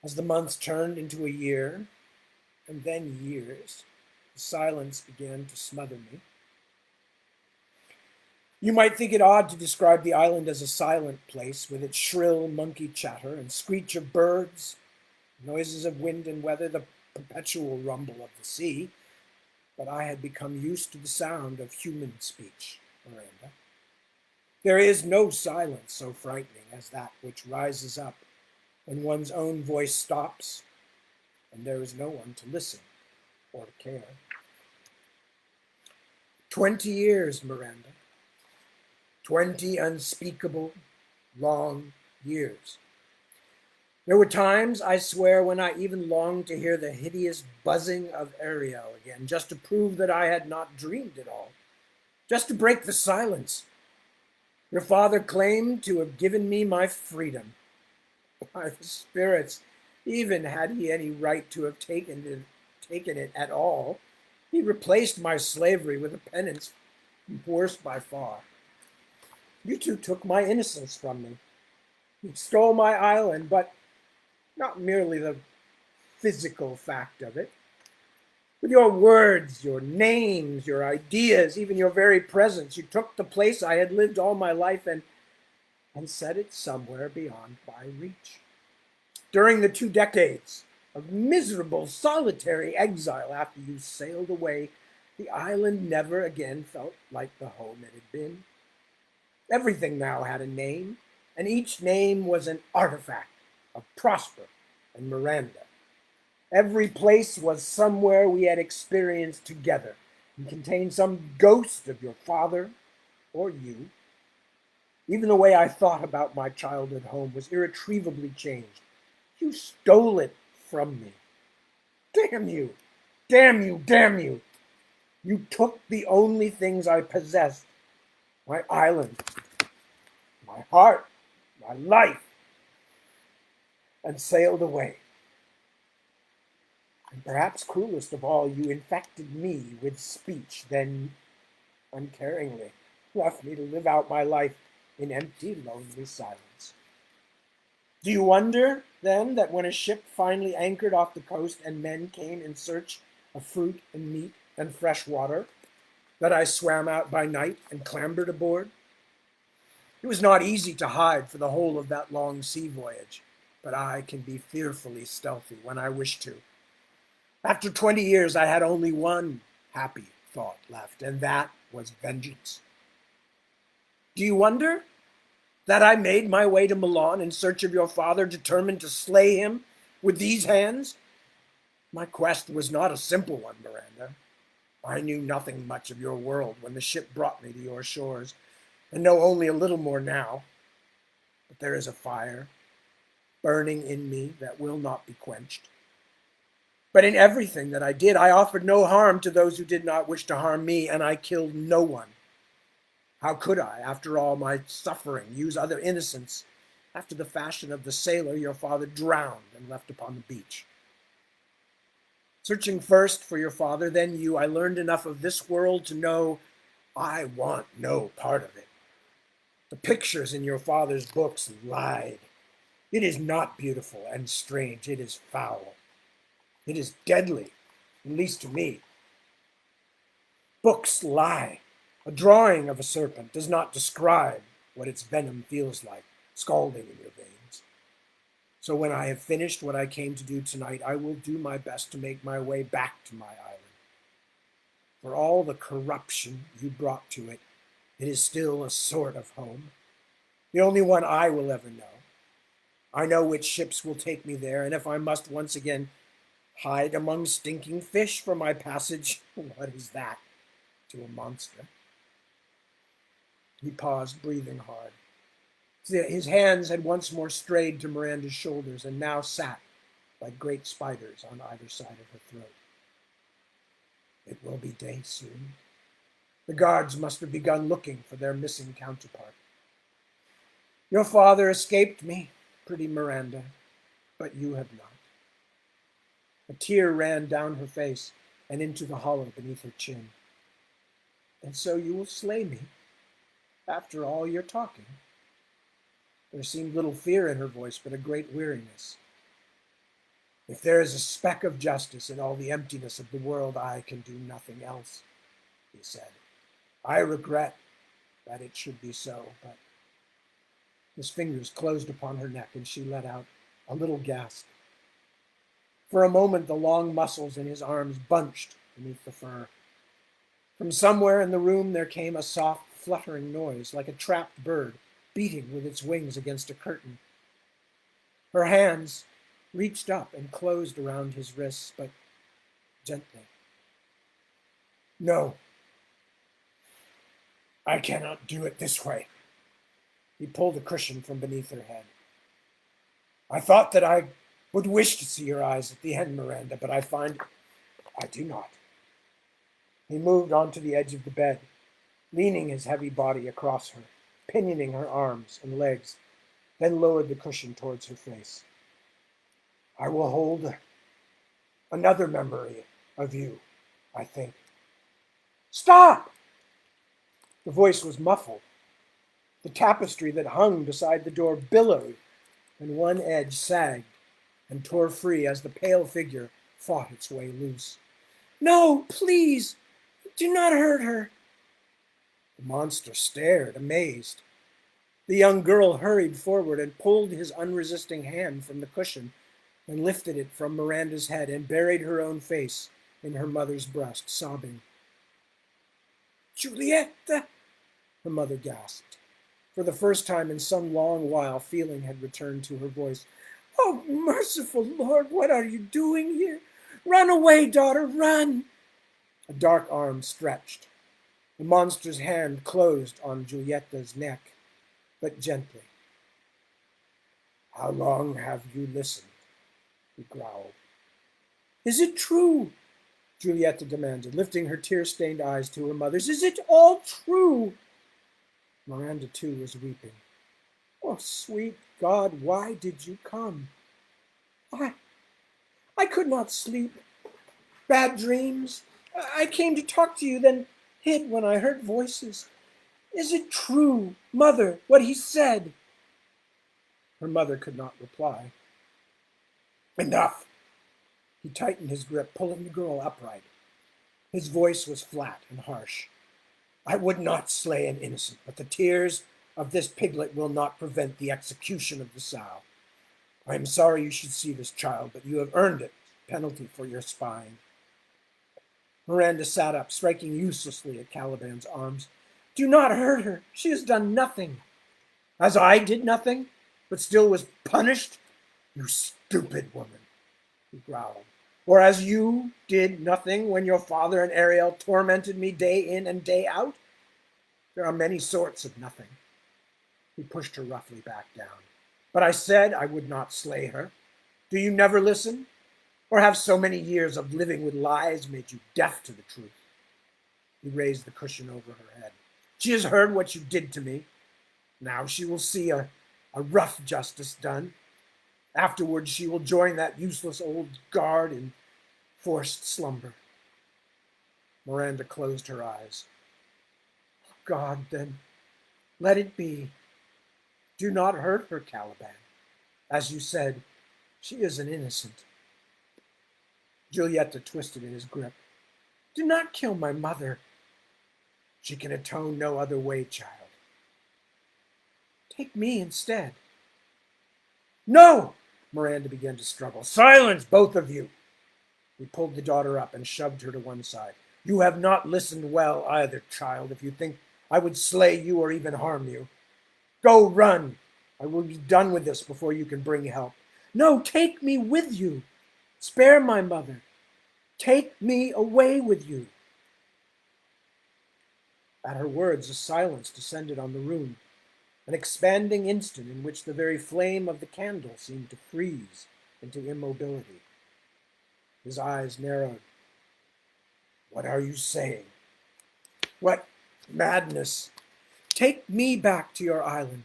as the months turned into a year, and then years, the silence began to smother me. You might think it odd to describe the island as a silent place, with its shrill monkey chatter and screech of birds, noises of wind and weather, the perpetual rumble of the sea, but I had become used to the sound of human speech, Miranda. There is no silence so frightening as that which rises up when one's own voice stops and there is no one to listen or to care. 20 years, Miranda. 20 unspeakable, long years. There were times, I swear, when I even longed to hear the hideous buzzing of Ariel again, just to prove that I had not dreamed it all, just to break the silence. Your father claimed to have given me my freedom. By the spirits, even had he any right to have taken it at all, he replaced my slavery with a penance worse by far. You two took my innocence from me. You stole my island, but not merely the physical fact of it. With your words, your names, your ideas, even your very presence, you took the place I had lived all my life and set it somewhere beyond my reach. During the 2 decades of miserable, solitary exile after you sailed away, the island never again felt like the home it had been. Everything now had a name, and each name was an artifact of Prosper and Miranda. Every place was somewhere we had experienced together and contained some ghost of your father or you. Even the way I thought about my childhood home was irretrievably changed. You stole it from me. Damn you! Damn you! Damn you! You took the only things I possessed: my island, my heart, my life, and sailed away. And perhaps cruelest of all, you infected me with speech, then uncaringly left me to live out my life in empty, lonely silence. Do you wonder, then, that when a ship finally anchored off the coast and men came in search of fruit and meat and fresh water, that I swam out by night and clambered aboard? It was not easy to hide for the whole of that long sea voyage, but I can be fearfully stealthy when I wish to. After 20 years, I had only one happy thought left, and that was vengeance. Do you wonder that I made my way to Milan in search of your father, determined to slay him with these hands? My quest was not a simple one, Miranda. I knew nothing much of your world when the ship brought me to your shores, and know only a little more now. But there is a fire burning in me that will not be quenched. But in everything that I did, I offered no harm to those who did not wish to harm me, and I killed no one. How could I, after all my suffering, use other innocents, after the fashion of the sailor your father drowned and left upon the beach? Searching first for your father, then you, I learned enough of this world to know I want no part of it. The pictures in your father's books lied. It is not beautiful and strange, it is foul. It is deadly, at least to me. Books lie. A drawing of a serpent does not describe what its venom feels like, scalding in your veins. So when I have finished what I came to do tonight, I will do my best to make my way back to my island. For all the corruption you brought to it, it is still a sort of home, the only one I will ever know. I know which ships will take me there, and if I must once again hide among stinking fish for my passage, what is that to a monster? He paused, breathing hard. His hands had once more strayed to Miranda's shoulders and now sat like great spiders on either side of her throat. It will be day soon. The guards must have begun looking for their missing counterpart. Your father escaped me, pretty Miranda, but you have not. A tear ran down her face and into the hollow beneath her chin. And so you will slay me, after all your talking? There seemed little fear in her voice, but a great weariness. If there is a speck of justice in all the emptiness of the world, I can do nothing else, he said. I regret that it should be so, but his fingers closed upon her neck and she let out a little gasp. For a moment, the long muscles in his arms bunched beneath the fur. From somewhere in the room there came a soft, fluttering noise, like a trapped bird beating with its wings against a curtain. Her hands reached up and closed around his wrists, but gently. No, I cannot do it this way, He pulled a cushion from beneath her head. I thought that I would wish to see your eyes at the end, Miranda, but I find I do not. He moved onto the edge of the bed, leaning his heavy body across her, pinioning her arms and legs, then lowered the cushion towards her face. I will hold another memory of you, I think. Stop! The voice was muffled. The tapestry that hung beside the door billowed, and one edge sagged and tore free as the pale figure fought its way loose. No, please, do not hurt her. The monster stared, amazed. The young girl hurried forward and pulled his unresisting hand from the cushion and lifted it from Miranda's head and buried her own face in her mother's breast, sobbing. Giulietta, her mother gasped. For the first time in some long while, feeling had returned to her voice. Oh, merciful Lord, what are you doing here? Run away, daughter, run! A dark arm stretched. The monster's hand closed on Giulietta's neck, but gently. How long have you listened? He growled. Is it true? Giulietta demanded, lifting her tear-stained eyes to her mother's. Is it all true? Miranda, too, was weeping. Oh, sweet God, why did you come? I could not sleep. Bad dreams. I came to talk to you, then hid when I heard voices. Is it true, Mother, what he said? Her mother could not reply. Enough! He tightened his grip, pulling the girl upright. His voice was flat and harsh. I would not slay an innocent, but the tears of this piglet will not prevent the execution of the sow. I am sorry you should see this child, but you have earned it, penalty for your spying. Miranda sat up, striking uselessly at Caliban's arms. Do not hurt her. She has done nothing. As I did nothing, but still was punished? You stupid woman, he growled. Or as you did nothing when your father and Ariel tormented me day in and day out? There are many sorts of nothing. He pushed her roughly back down. But I said I would not slay her. Do you never listen? Or have so many years of living with lies made you deaf to the truth? He raised the cushion over her head. She has heard what you did to me. Now she will see a rough justice done. Afterwards she will join that useless old guard in forced slumber. Miranda closed her eyes. Oh God, then, let it be. Do not hurt her, Caliban. As you said, she is an innocent. Giulietta twisted in his grip. Do not kill my mother. She can atone no other way, child. Take me instead. No! Miranda began to struggle. Silence, both of you! He pulled the daughter up and shoved her to one side. You have not listened well either, child, if you think I would slay you or even harm you. Go run. I will be done with this before you can bring help. No, take me with you. Spare my mother. Take me away with you. At her words, a silence descended on the room, an expanding instant in which the very flame of the candle seemed to freeze into immobility. His eyes narrowed. What are you saying? What madness! Take me back to your island,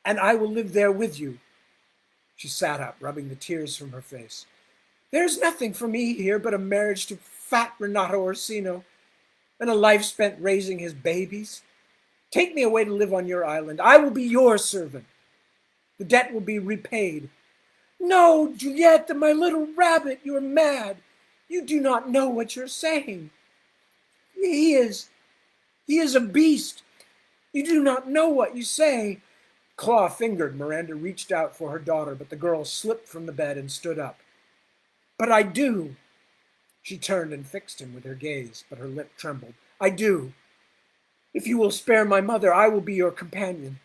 and I will live there with you. She sat up, rubbing the tears from her face. There's nothing for me here but a marriage to fat Renato Orsino and a life spent raising his babies. Take me away to live on your island. I will be your servant. The debt will be repaid. No, Giulietta, my little rabbit, you're mad. You do not know what you're saying. He is a beast. You do not know what you say. Claw-fingered, Miranda reached out for her daughter, but the girl slipped from the bed and stood up. But I do. She turned and fixed him with her gaze, but her lip trembled. I do. If you will spare my mother, I will be your companion.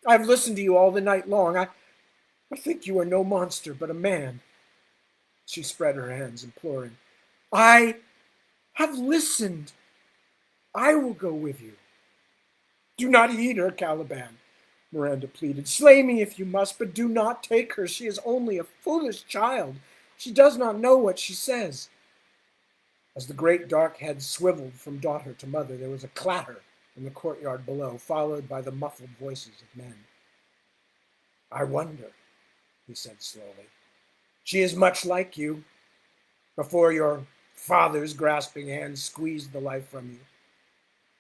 I've listened to you all the night long. I think you are no monster, but a man. She spread her hands, imploring. I have listened. I will go with you. Do not heed her, Caliban. Miranda pleaded. Slay me if you must, but do not take her. She is only a foolish child. She does not know what she says. As the great dark head swiveled from daughter to mother, there was a clatter in the courtyard below, followed by the muffled voices of men. I wonder, he said slowly. She is much like you, before your father's grasping hand squeezed the life from you.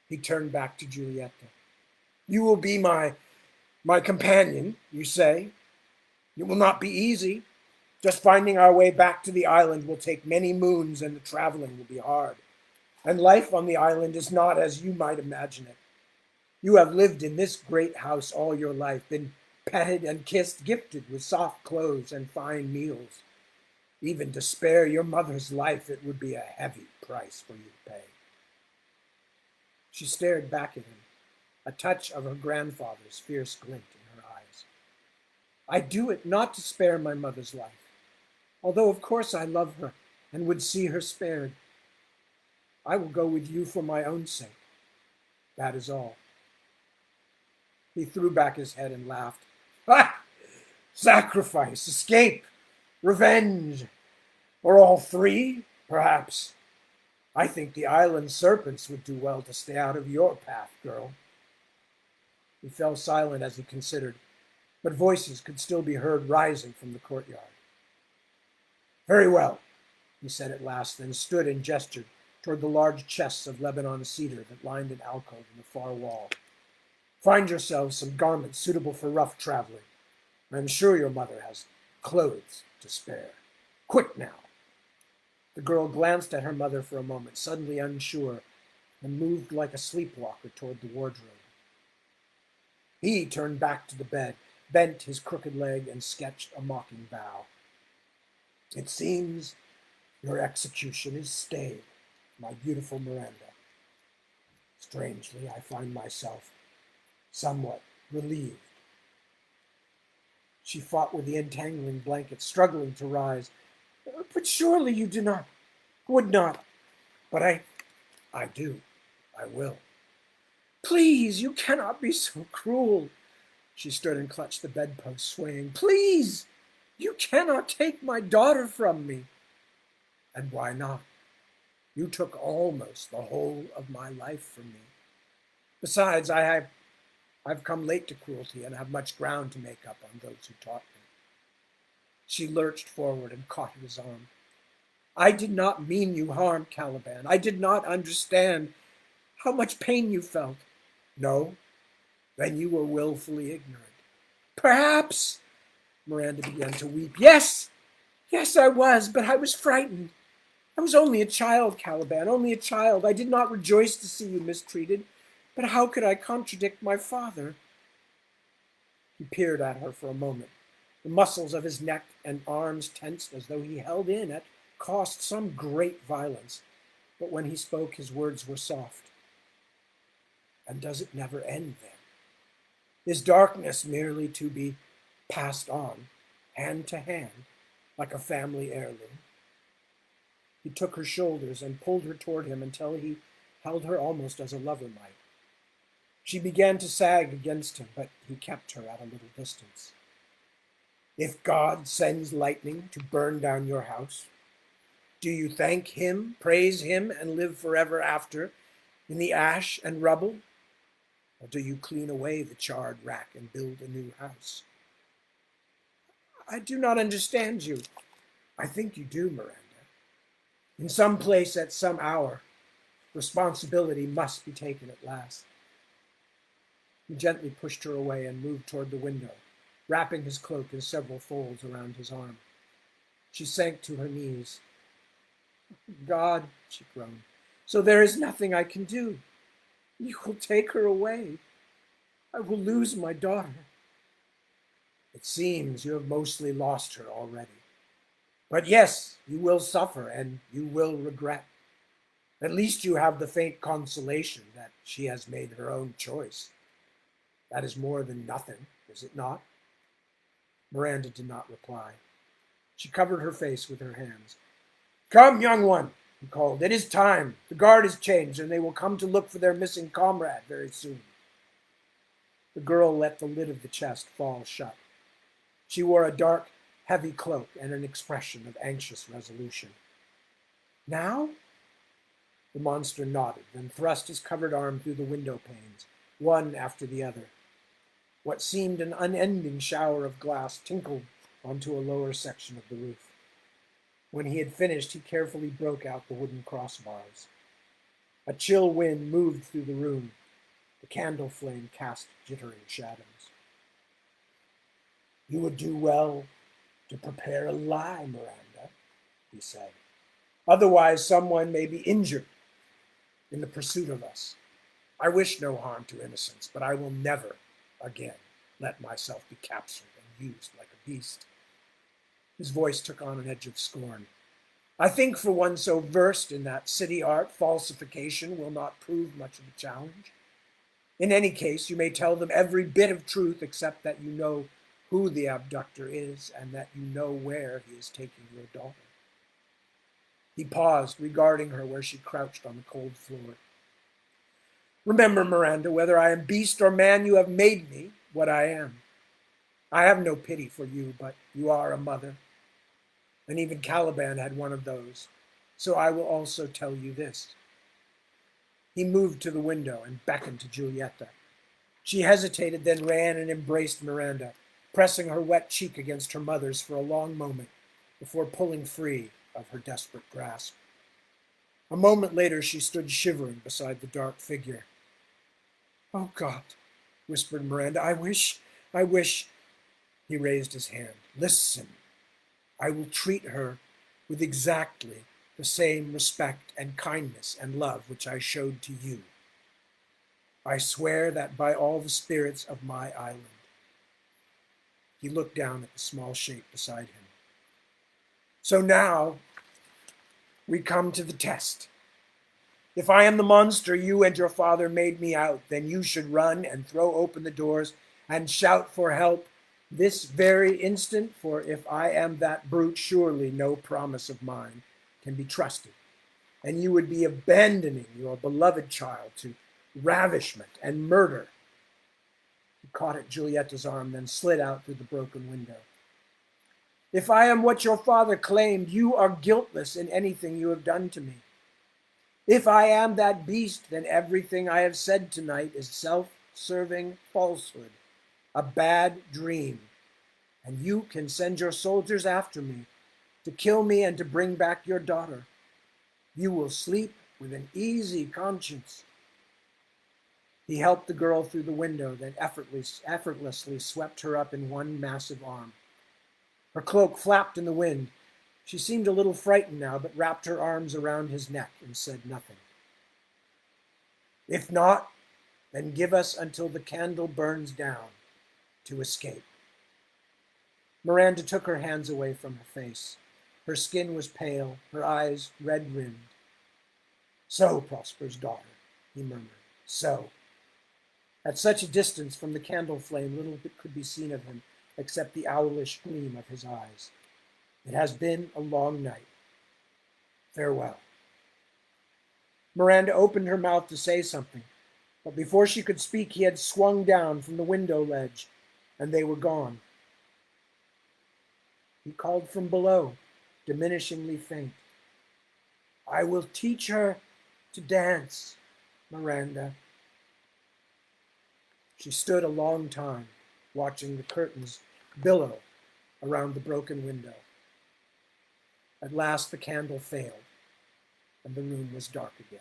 He turned back to Giulietta. You will be my companion, you say. It will not be easy. Just finding our way back to the island will take many moons, and the traveling will be hard. And life on the island is not as you might imagine it. You have lived in this great house all your life, been petted and kissed, gifted with soft clothes and fine meals. Even to spare your mother's life, it would be a heavy price for you to pay. She stared back at him, a touch of her grandfather's fierce glint in her eyes. I do it not to spare my mother's life, although of course I love her and would see her spared. I will go with you for my own sake. That is all. He threw back his head and laughed. Ha! Sacrifice, escape, revenge, or all three, perhaps. I think the island serpents would do well to stay out of your path, girl. He fell silent as he considered, but voices could still be heard rising from the courtyard. Very well, he said at last, then stood and gestured toward the large chests of Lebanon cedar that lined an alcove in the far wall. Find yourselves some garments suitable for rough traveling. I am sure your mother has clothes to spare. Quick now. The girl glanced at her mother for a moment, suddenly unsure, and moved like a sleepwalker toward the wardrobe. He turned back to the bed, bent his crooked leg, and sketched a mocking bow. It seems your execution is stayed, my beautiful Miranda. Strangely, I find myself somewhat relieved. She fought with the entangling blanket, struggling to rise. But surely you would not. But I do. I will. Please, you cannot be so cruel. She stood and clutched the bedpost, swaying. Please, you cannot take my daughter from me. And why not? You took almost the whole of my life from me. Besides, I've come late to cruelty and have much ground to make up on those who taught me. She lurched forward and caught at his arm. I did not mean you harm, Caliban. I did not understand how much pain you felt. No, then you were willfully ignorant. Perhaps, Miranda began to weep. Yes, I was, but I was frightened. I was only a child, Caliban, only a child. I did not rejoice to see you mistreated, but how could I contradict my father? He peered at her for a moment. The muscles of his neck and arms tensed as though he held in at cost some great violence. But when he spoke, his words were soft. And does it never end then? Is darkness merely to be passed on, hand to hand, like a family heirloom? He took her shoulders and pulled her toward him until he held her almost as a lover might. She began to sag against him, but he kept her at a little distance. If God sends lightning to burn down your house, do you thank him, praise him, and live forever after in the ash and rubble? Or do you clean away the charred rack and build a new house? I do not understand you. I think you do, Miranda. In some place at some hour, responsibility must be taken at last. He gently pushed her away and moved toward the window, wrapping his cloak in several folds around his arm. She sank to her knees. God, she groaned, so there is nothing I can do. You will take her away. I will lose my daughter. It seems you have mostly lost her already. But yes, you will suffer and you will regret. At least you have the faint consolation that she has made her own choice. That is more than nothing, is it not? Miranda did not reply. She covered her face with her hands. Come, young one, he called. It is time. The guard is changed, and they will come to look for their missing comrade very soon. The girl let the lid of the chest fall shut. She wore a dark, heavy cloak and an expression of anxious resolution. Now? The monster nodded, then thrust his covered arm through the window panes, one after the other. What seemed an unending shower of glass tinkled onto a lower section of the roof. When he had finished, he carefully broke out the wooden crossbars. A chill wind moved through the room. The candle flame cast jittering shadows. "You would do well to prepare a lie, Miranda," he said. "Otherwise, someone may be injured in the pursuit of us. I wish no harm to innocents, but I will never again let myself be captured and used like a beast." His voice took on an edge of scorn. "I think for one so versed in that city art, falsification will not prove much of a challenge. In any case, you may tell them every bit of truth except that you know who the abductor is and that you know where he is taking your daughter." He paused, regarding her where she crouched on the cold floor. "Remember, Miranda, whether I am beast or man, you have made me what I am. I have no pity for you, but you are a mother. And even Caliban had one of those. So I will also tell you this." He moved to the window and beckoned to Giulietta. She hesitated, then ran and embraced Miranda, pressing her wet cheek against her mother's for a long moment before pulling free of her desperate grasp. A moment later, she stood shivering beside the dark figure. "Oh, God," whispered Miranda, I wish. He raised his hand. "Listen. I will treat her with exactly the same respect and kindness and love which I showed to you. I swear that by all the spirits of my island." He looked down at the small shape beside him. "So now we come to the test. If I am the monster you and your father made me out, then you should run and throw open the doors and shout for help this very instant, for if I am that brute, surely no promise of mine can be trusted, and you would be abandoning your beloved child to ravishment and murder." He caught at Giulietta's arm, then slid out through the broken window. "If I am what your father claimed, you are guiltless in anything you have done to me. If I am that beast, then everything I have said tonight is self-serving falsehood, a bad dream, and you can send your soldiers after me to kill me and to bring back your daughter. You will sleep with an easy conscience." He helped the girl through the window, then effortlessly swept her up in one massive arm. Her cloak flapped in the wind. She seemed a little frightened now, but wrapped her arms around his neck and said nothing. "If not, then give us until the candle burns down to escape." Miranda took her hands away from her face. Her skin was pale, her eyes red-rimmed. "So, Prosper's daughter," he murmured. "So." At such a distance from the candle flame, little could be seen of him except the owlish gleam of his eyes. "It has been a long night. Farewell." Miranda opened her mouth to say something, but before she could speak, he had swung down from the window ledge, and they were gone. He called from below, diminishingly faint. "I will teach her to dance, Miranda." She stood a long time, watching the curtains billow around the broken window. At last the candle failed, and the room was dark again.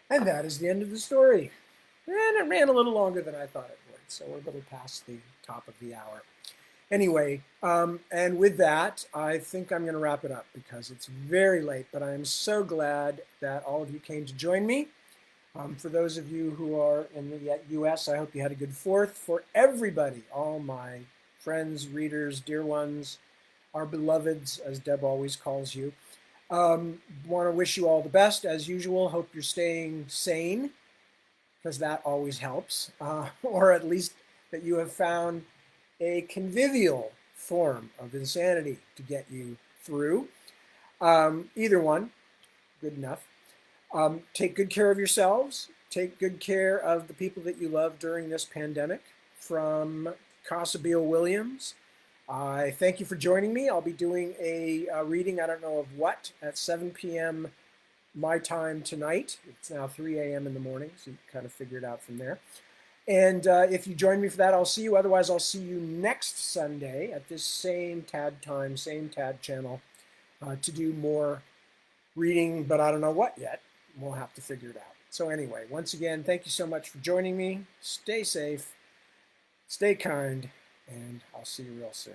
And that is the end of the story. And it ran a little longer than I thought it would, so we're a little past the top of the hour. Anyway, and with that, I think I'm going to wrap it up because it's very late, but I am so glad that all of you came to join me. For those of you who are in the U.S., I hope you had a good 4th. For everybody, all my friends, readers, dear ones, our beloveds, as Deb always calls you, want to wish you all the best, as usual. Hope you're staying sane, because that always helps, or at least that you have found a convivial form of insanity to get you through. Either one, good enough. Take good care of yourselves. Take good care of the people that you love during this pandemic. From Casa Beale Williams, I thank you for joining me. I'll be doing a reading, I don't know of what, at 7 p.m. my time tonight. It's now 3 a.m. in the morning, so you can kind of figure it out from there. And if you join me for that, I'll see you. Otherwise, I'll see you next Sunday at this same TAD time, same TAD channel to do more reading, but I don't know what yet. We'll have to figure it out. So anyway, once again, thank you so much for joining me. Stay safe, stay kind, and I'll see you real soon.